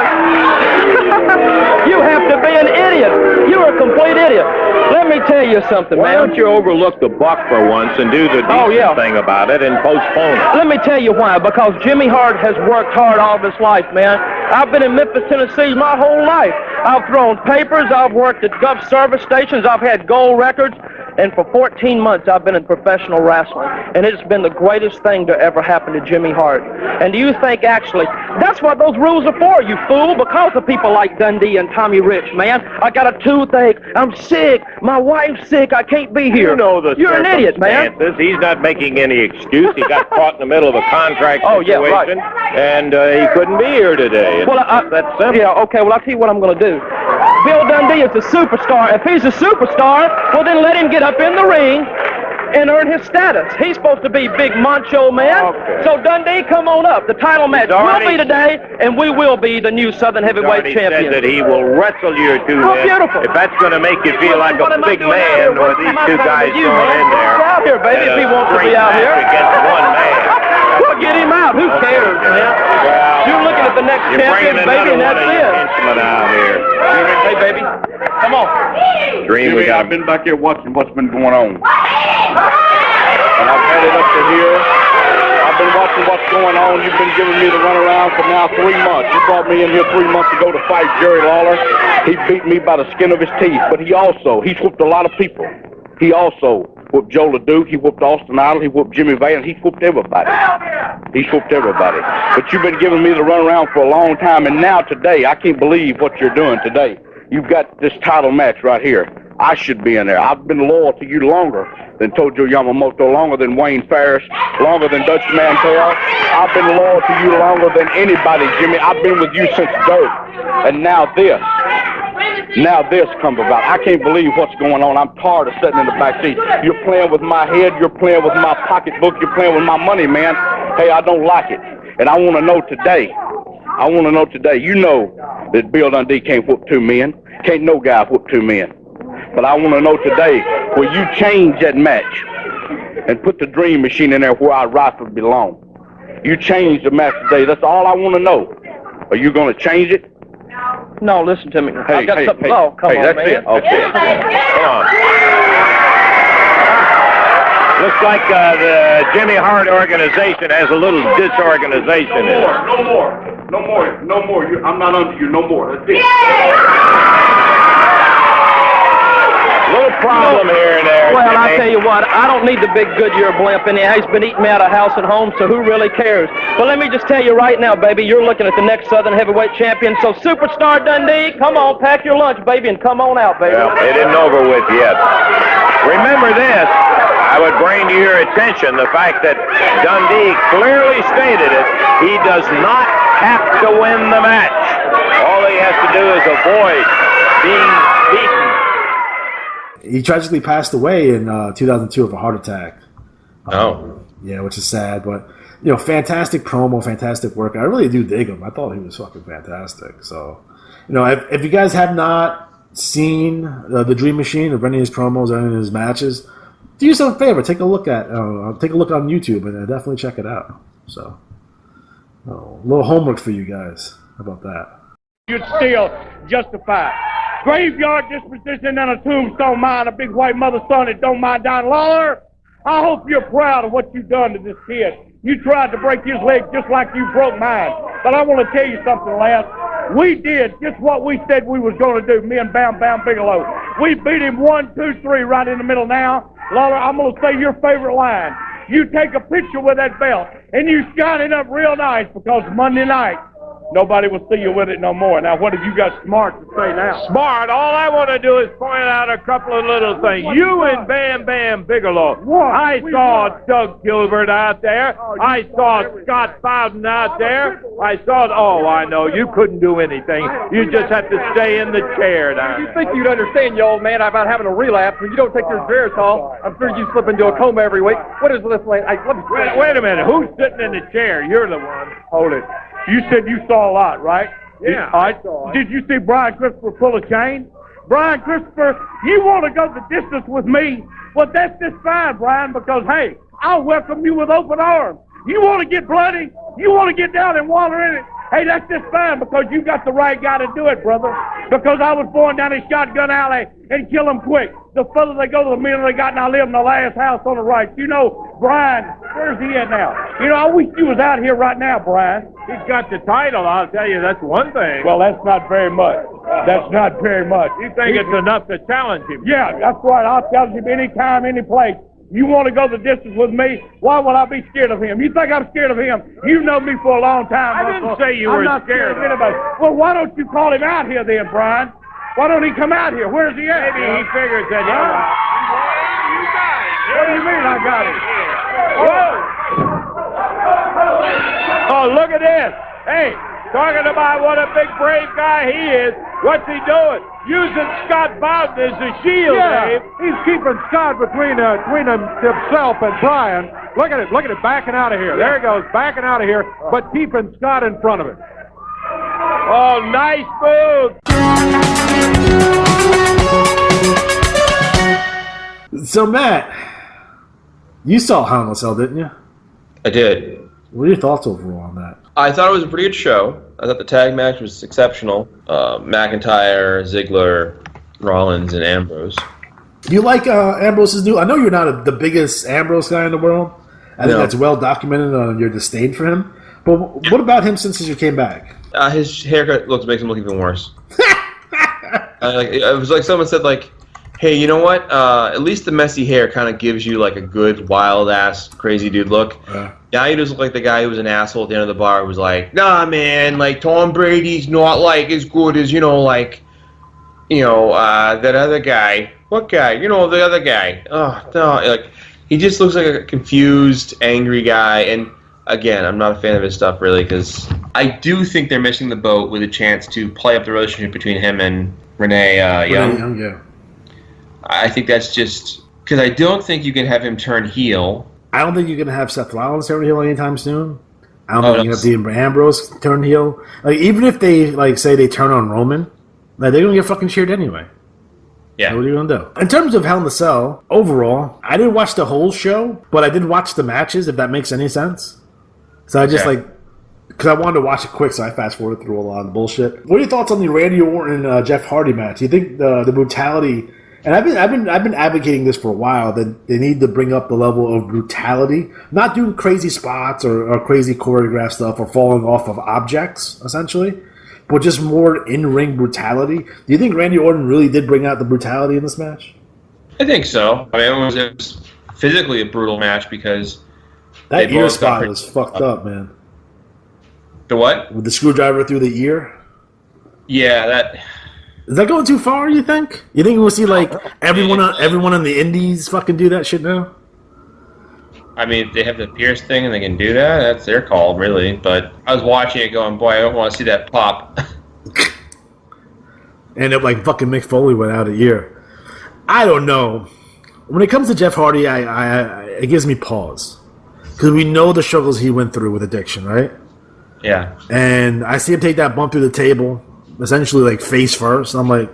Q: You have to be an idiot. You're a complete idiot. Let me tell you something,
G: Why
Q: man.
G: don't you overlook the buck for once and do the decent thing about it and postpone it?
Q: Let me tell you why. Because Jimmy Hart has worked hard all of his life, man. I've been in Memphis, Tennessee my whole life. I've thrown papers. I've worked at Gov service stations. I've had gold records. And for 14 months, I've been in professional wrestling. And it's been the greatest thing to ever happen to Jimmy Hart. And do you think, actually, that's what those rules are for, you fool, because of people like Dundee and Tommy Rich, man. I got a toothache. I'm sick. My wife's sick. I can't be here.
G: You know the
Q: You're an idiot, man.
G: circumstances. He's not making any excuse. He got caught in the middle of a contract situation, and he couldn't be here today.
Q: Well,
G: That's simple.
Q: yeah, okay, well, I'll tell you what I'm going to do. Bill Dundee is a superstar. If he's a superstar, well, then let him get up in the ring and earn his status. He's supposed to be big macho man. Okay. So, Dundee, come on up. The title match will be today, and we will be the new Southern Heavyweight Champion.
G: Said that he will wrestle you to
Q: Oh, beautiful.
G: If that's going to make you feel like a big man, or these two guys going in there.
Q: Out here, baby, if he wants to be out here.
G: Against one man.
Q: We'll get him out. Who cares, man? You're looking at the next champion, baby, and that's it.
G: Out here.
Q: Hey, baby, come on.
G: Jimmy,
R: I've been back here watching what's been going on. And I've had it up to here. I've been watching what's going on. You've been giving me the runaround for now 3 months. You brought me in here 3 months ago to fight Jerry Lawler. He beat me by the skin of his teeth, but he's whooped a lot of people. He also whooped Joe LeDuc, he whooped Austin Idol, he whooped Jimmy Valiant, he's whooped everybody. He's whooped everybody. But you've been giving me the runaround for a long time, and now today, I can't believe what you're doing today. You've got this title match right here. I should be in there. I've been loyal to you longer than Tojo Yamamoto, longer than Wayne Ferris, longer than Dutch Mantel. I've been loyal to you longer than anybody, Jimmy. I've been with you since dirt. And now this. Now this comes about. I can't believe what's going on. I'm tired of sitting in the back seat. You're playing with my head. You're playing with my pocketbook. You're playing with my money, man. Hey, I don't like it. And I want to know today. You know that Bill Dundee can't whoop two men. Can't no guy whoop two men. But I want to know today, will you change that match and put the Dream Machine in there where I rightfully belong? You change the match today. That's all I want to know. Are you going to change it?
Q: No, listen to me.
R: Hey,
Q: I've got something.
R: hey,
Q: Oh, come
R: hey,
Q: on,
R: that's
Q: man.
R: it. Okay.
G: Come on. Looks like the Jimmy Hart organization has a little disorganization in it.
R: No more. I'm not under you. No more. That's it.
G: Little problem here and there.
Q: Well,
G: Jimmy.
Q: I tell you what, I don't need the big Goodyear blimp anyhow. He's been eating me out of house and home, so who really cares? But let me just tell you right now, baby, you're looking at the next Southern Heavyweight Champion. So Superstar Dundee, come on, pack your lunch, baby, and come on out, baby.
G: Well, it isn't over with yet. Remember this. I would bring to your attention the fact that Dundee clearly stated it. He does not have to win the match. All he has to do is avoid being beaten.
A: He tragically passed away in 2002 of a heart attack.
B: Oh.
A: Yeah, which is sad, but, fantastic promo, fantastic work. I really do dig him. I thought he was fucking fantastic. So, if you guys have not seen the Dream Machine or any of his promos or any of his matches, do yourself a favor. Take a look on YouTube and definitely check it out. So, a little homework for you guys. How about that?
J: You'd still justify graveyard disposition and a tombstone mine, a big white mother son that don't mind Don Lawler. I hope you're proud of what you've done to this kid. You tried to break his leg just like you broke mine. But I want to tell you something, lass. We did just what we said we was going to do, me and Bam Bam Bigelow. We beat him 1, 2, 3 right in the middle now. Lawler, I'm going to say your favorite line. You take a picture with that belt, and you shine it up real nice because Monday night, nobody will see you with it no more. Now, what have you got smart to say now?
G: Smart. All I want to do is point out a couple of little things. You and Bam Bam Bigelow. I saw Doug Gilbert out there. I saw Scott Bowden out there. I know. You couldn't do anything. You just have to stay in the chair down
E: You think you'd understand, you old man, about having a relapse when you don't take your Veritol. I'm sure you slip into a coma every week. What is this? Wait
G: a minute. Who's sitting in the chair? You're the one.
J: Hold it. You said you saw a lot, right?
G: Yeah,
J: I saw it. Did you see Brian Christopher pull a chain? Brian Christopher, you want to go the distance with me? Well, that's just fine, Brian, because, hey, I'll welcome you with open arms. You want to get bloody? You want to get down and waller in it? Hey, that's just fine because you got the right guy to do it, brother. Because I was born down a shotgun alley and kill them quick. The further they go, the meaner they got, and I live in the last house on the right. Brian, where's he at now? I wish you was out here right now, Brian.
G: He's got the title, I'll tell you. That's one thing.
J: Well, that's not very much. That's not very much.
G: You think it's enough to challenge him?
J: Yeah, that's right. I'll challenge him anytime, any place. You want to go the distance with me? Why would I be scared of him? You think I'm scared of him? You know me for a long time.
G: I didn't say you were
J: I'm not scared of anybody. Well, why don't you call him out here then, Brian? Why don't he come out here? Where's he at?
G: Maybe he figures that
J: you got it. What do you mean I got it?
G: Oh, look at this. Hey, talking about what a big brave guy he is. What's he doing? Using Scott Bowden as a shield, Dave.
E: He's keeping Scott between himself and Brian. Look at it, backing out of here. There he goes, backing out of here, but keeping Scott in front of him.
G: Oh, nice move.
A: So, Matt, you saw Hell in a Cell, didn't you?
B: I did.
A: What are your thoughts overall on that?
B: I thought it was a pretty good show. I thought the tag match was exceptional. McIntyre, Ziggler, Rollins, and Ambrose.
A: Do you like Ambrose's new? I know you're not the biggest Ambrose guy in the world. I think that's well documented on your disdain for him. But what about him since he came back?
B: His haircut makes him look even worse. It was like someone said, hey, you know what? At least the messy hair kind of gives you a good, wild-ass, crazy dude look. Now you just look like the guy who was an asshole at the end of the bar who was like, nah, man, Tom Brady's not, as good as, that other guy. What guy? The other guy. Oh no, like he just looks like a confused, angry guy. And again, I'm not a fan of his stuff really because I do think they're missing the boat with a chance to play up the relationship between him and Renee Young.
A: Yeah.
B: I think that's just because I don't think you can have him turn heel.
A: I don't think you're gonna have Seth Rollins turn heel anytime soon. I don't think you have Dean Ambrose turn heel. Like even if they say they turn on Roman, they're gonna get fucking cheered anyway.
B: Yeah.
A: So what are you gonna do? In terms of Hell in a Cell, overall, I didn't watch the whole show, but I did watch the matches. If that makes any sense. So I just because I wanted to watch it quick, so I fast forwarded through a lot of the bullshit. What are your thoughts on the Randy Orton Jeff Hardy match? Do you think the brutality? And I've been advocating this for a while that they need to bring up the level of brutality, not doing crazy spots or crazy choreographed stuff or falling off of objects, essentially, but just more in-ring brutality. Do you think Randy Orton really did bring out the brutality in this match?
B: I think so. I mean, it was physically a brutal match because
A: that ear spot was fucked up, man.
B: The what?
A: With the screwdriver through the ear?
B: Yeah, that...
A: Is that going too far, you think? You think we'll see, everyone in the indies fucking do that shit now?
B: I mean, if they have the Pierce thing and they can do that, that's their call, really. But I was watching it going, boy, I don't want to see that pop.
A: End up like fucking Mick Foley without a ear. I don't know. When it comes to Jeff Hardy, it gives me pause. Because we know the struggles he went through with addiction, right?
B: Yeah.
A: And I see him take that bump through the table, essentially face first. I'm like,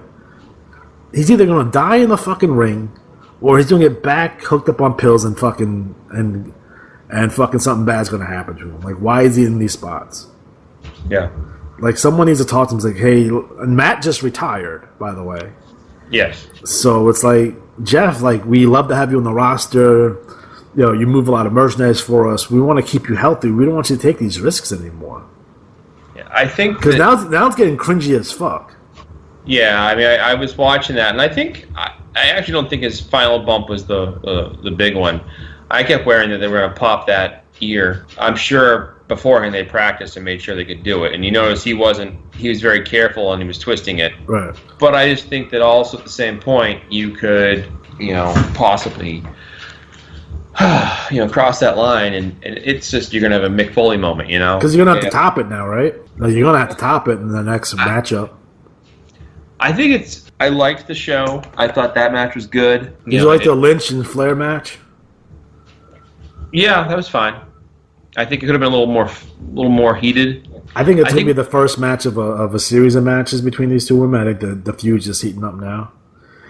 A: he's either going to die in the fucking ring, or he's going to get back hooked up on pills and fucking something bad's going to happen to him. Like, why is he in these spots?
B: Yeah.
A: Like, someone needs to talk to him. It's like, hey, and Matt just retired, by the way.
B: Yes.
A: So it's like, Jeff, we love to have you on the roster. You move a lot of merchandise for us. We want to keep you healthy. We don't want you to take these risks anymore.
B: Yeah, I think
A: because now it's getting cringy as fuck.
B: Yeah, I mean, I was watching that, and I think I actually don't think his final bump was the big one. I kept wearing that they were going to pop that ear. I'm sure beforehand they practiced and made sure they could do it. And you notice he was very careful and he was twisting it.
A: Right.
B: But I just think that also at the same point you could, possibly cross that line, and it's just you're gonna have a Mick Foley moment,
A: Because you're gonna have to top it now, right? You're gonna have to top it in the next matchup.
B: I think I liked the show. I thought that match was good.
A: Did you like the Lynch and Flair match?
B: Yeah, that was fine. I think it could have been a little more heated.
A: I think it's gonna be the first match of a series of matches between these two women. I think the feud's just heating up now.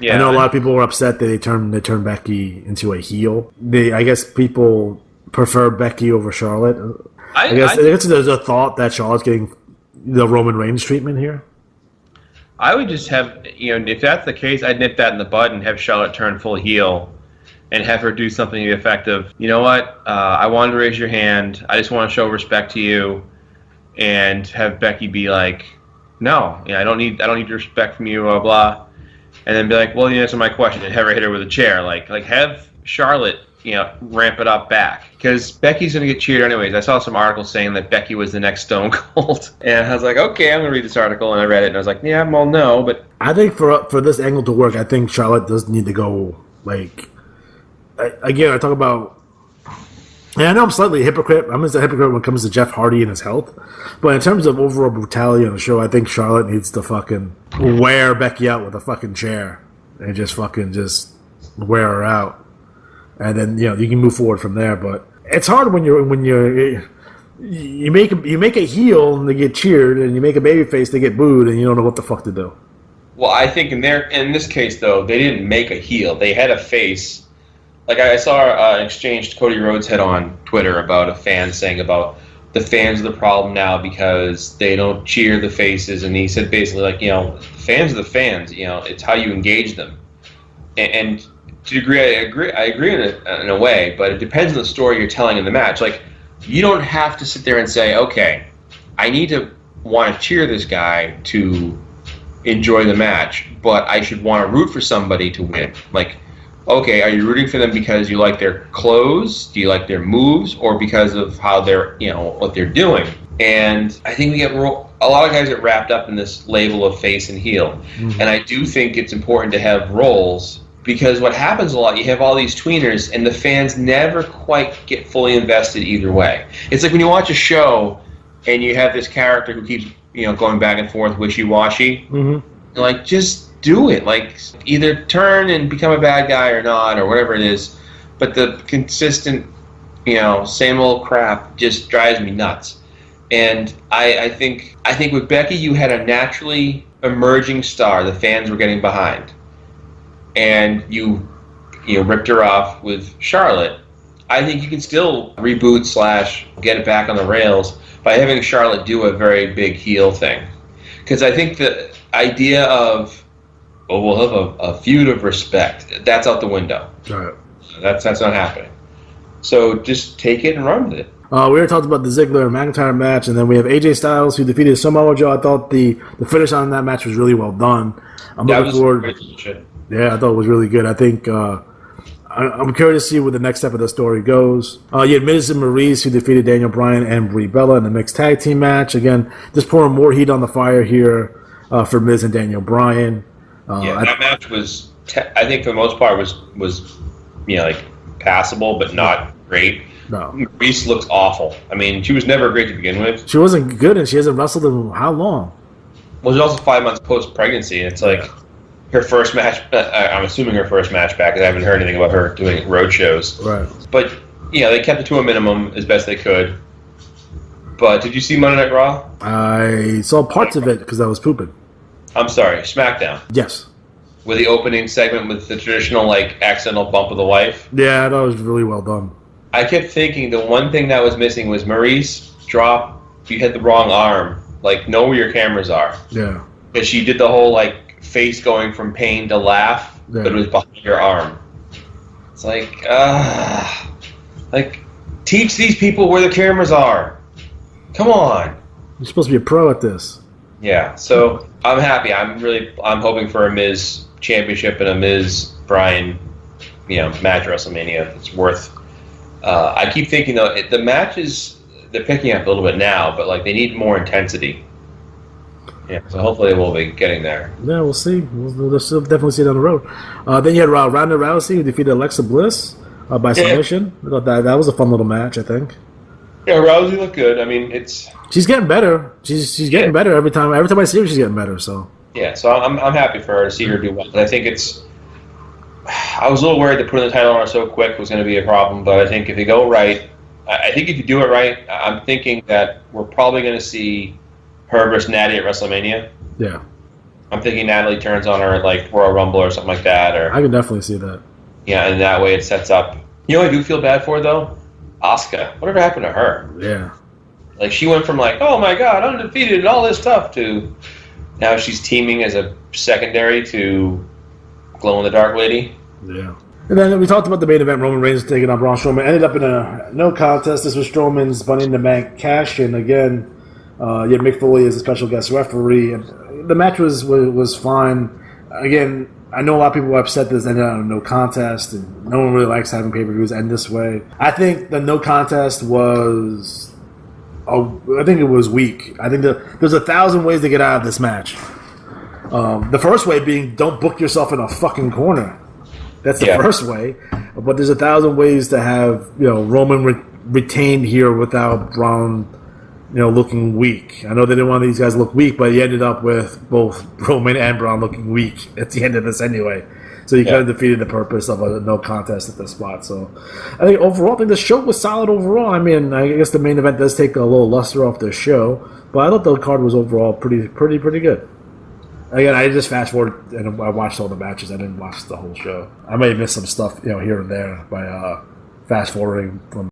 A: Yeah, I know a lot of people were upset that they turned Becky into a heel. I guess people prefer Becky over Charlotte. I guess there's a thought that Charlotte's getting the Roman Reigns treatment here.
B: I would just have, if that's the case, I'd nip that in the bud and have Charlotte turn full heel and have her do something effective. You know what? I wanted to raise your hand. I just want to show respect to you, and have Becky be like, "No, I don't need respect from you, blah blah." And then be like, well, you answer my question, and have her hit her with a chair. Like have Charlotte, ramp it up back. Because Becky's going to get cheered anyways. I saw some articles saying that Becky was the next Stone Cold. And I was like, okay, I'm going to read this article. And I read it, and I was like, yeah, well, no. But
A: I think for this angle to work, I think Charlotte does need to go, again, I talk about... And I know I'm slightly a hypocrite. I'm just a hypocrite when it comes to Jeff Hardy and his health. But in terms of overall brutality on the show, I think Charlotte needs to fucking wear Becky out with a fucking chair. And just wear her out. And then, you can move forward from there. But it's hard when you make a heel and they get cheered, and you make a babyface, they get booed, and you don't know what the fuck to do.
B: Well, I think in this case, though, they didn't make a heel. They had a face. Like I saw an exchange Cody Rhodes had on Twitter about a fan saying about the fans are the problem now because they don't cheer the faces, and he said basically fans are the fans. It's how you engage them. And to a degree, I agree in a way, but it depends on the story you're telling in the match. Like you don't have to sit there and say, okay, I need to want to cheer this guy to enjoy the match, but I should want to root for somebody to win. Like, okay, are you rooting for them because you like their clothes? Do you like their moves? Or because of how they're, what they're doing? And I think a lot of guys get wrapped up in this label of face and heel. Mm-hmm. And I do think it's important to have roles, because what happens a lot, you have all these tweeners, and the fans never quite get fully invested either way. It's like when you watch a show, and you have this character who keeps, going back and forth, wishy-washy. Mm-hmm. Like, just do it. Like, either turn and become a bad guy or not, or whatever it is. But the consistent, same old crap just drives me nuts. And I think with Becky, you had a naturally emerging star the fans were getting behind, and you ripped her off with Charlotte. I think you can still reboot / get it back on the rails by having Charlotte do a very big heel thing, because I think the idea of we'll have a feud of respect, that's out the window. Right. That's not happening. So just take it and run with it.
A: We already talked about the Ziggler and McIntyre match, and then we have AJ Styles, who defeated Samoa Joe. I thought the finish on that match was really well done. I'm looking forward. Yeah, I thought it was really good. I think I'm curious to see where the next step of the story goes. You had Miz and Maurice, who defeated Daniel Bryan and Brie Bella in the mixed tag team match. Again, just pouring more heat on the fire here for Miz and Daniel Bryan.
B: That match was, I think for the most part, was like passable, but not great.
A: No.
B: Reese looks awful. I mean, she was never great to begin with.
A: She wasn't good, and she hasn't wrestled in how long?
B: Well, it was also 5 months post-pregnancy, and it's like her first match, I'm assuming her first match back, because I haven't heard anything about her doing road shows.
A: Right.
B: But, they kept it to a minimum as best they could. But did you see Monday Night Raw?
A: I saw parts of it because I was pooping.
B: I'm sorry, SmackDown.
A: Yes.
B: With the opening segment with the traditional, accidental bump of the wife.
A: Yeah, that was really well done.
B: I kept thinking the one thing that was missing was Maurice drop. You had the wrong arm. Know where your cameras are.
A: Yeah.
B: Because she did the whole face going from pain to laugh, but it was behind your arm. It's teach these people where the cameras are. Come on.
A: You're supposed to be a pro at this.
B: Yeah. So I'm happy. I'm hoping for a Miz championship and a Miz Bryan, match WrestleMania. It's worth. I keep thinking though, the matches they're picking up a little bit now, but they need more intensity. Yeah, so hopefully we'll be getting there.
A: Yeah, we'll see. We'll definitely see it down the road. Then you had Ronda Rousey, who defeated Alexa Bliss by submission. I thought that was a fun little match, I think.
B: Yeah, Rousey looked good. I mean,
A: she's getting better. She's getting better every time. Every time I see her, she's getting better. So
B: yeah, so I'm happy for her to see her do well. And I think I was a little worried that putting the title on her so quick was going to be a problem, but I think if you go right, I think if you do it right, I'm thinking that we're probably going to see her versus Natty at WrestleMania.
A: Yeah.
B: I'm thinking Natalie turns on her at Royal Rumble or something like that. Or
A: I can definitely see that.
B: Yeah, and that way it sets up. You know what I do feel bad for, though? Asuka. Whatever happened to her?
A: Yeah.
B: She went from oh my god, undefeated and all this stuff, to now she's teaming as a secondary to glow-in-the-dark lady.
A: Yeah. And then we talked about the main event, Roman Reigns taking on Braun Strowman. Ended up in a no contest. This was Strowman's Money in the Bank cash-in. Again, you had Mick Foley as a special guest referee. And the match was fine. Again, I know a lot of people were upset that this ended on a no contest, and no one really likes having pay-per-views end this way. I think the no contest was... I think it was weak. I think there's 1,000 ways to get out of this match. The first way being, don't book yourself in a fucking corner. That's the first way. But there's 1,000 ways to have Roman retained here without Braun looking weak. I know they didn't want these guys to look weak, but he ended up with both Roman and Braun looking weak at the end of this anyway. So you kind of defeated the purpose of a no contest at this spot. So I think overall, the show was solid overall. I mean, I guess the main event does take a little luster off the show, but I thought the card was overall pretty good. Again, I just fast forward and I watched all the matches. I didn't watch the whole show. I may have missed some stuff, here and there by fast forwarding from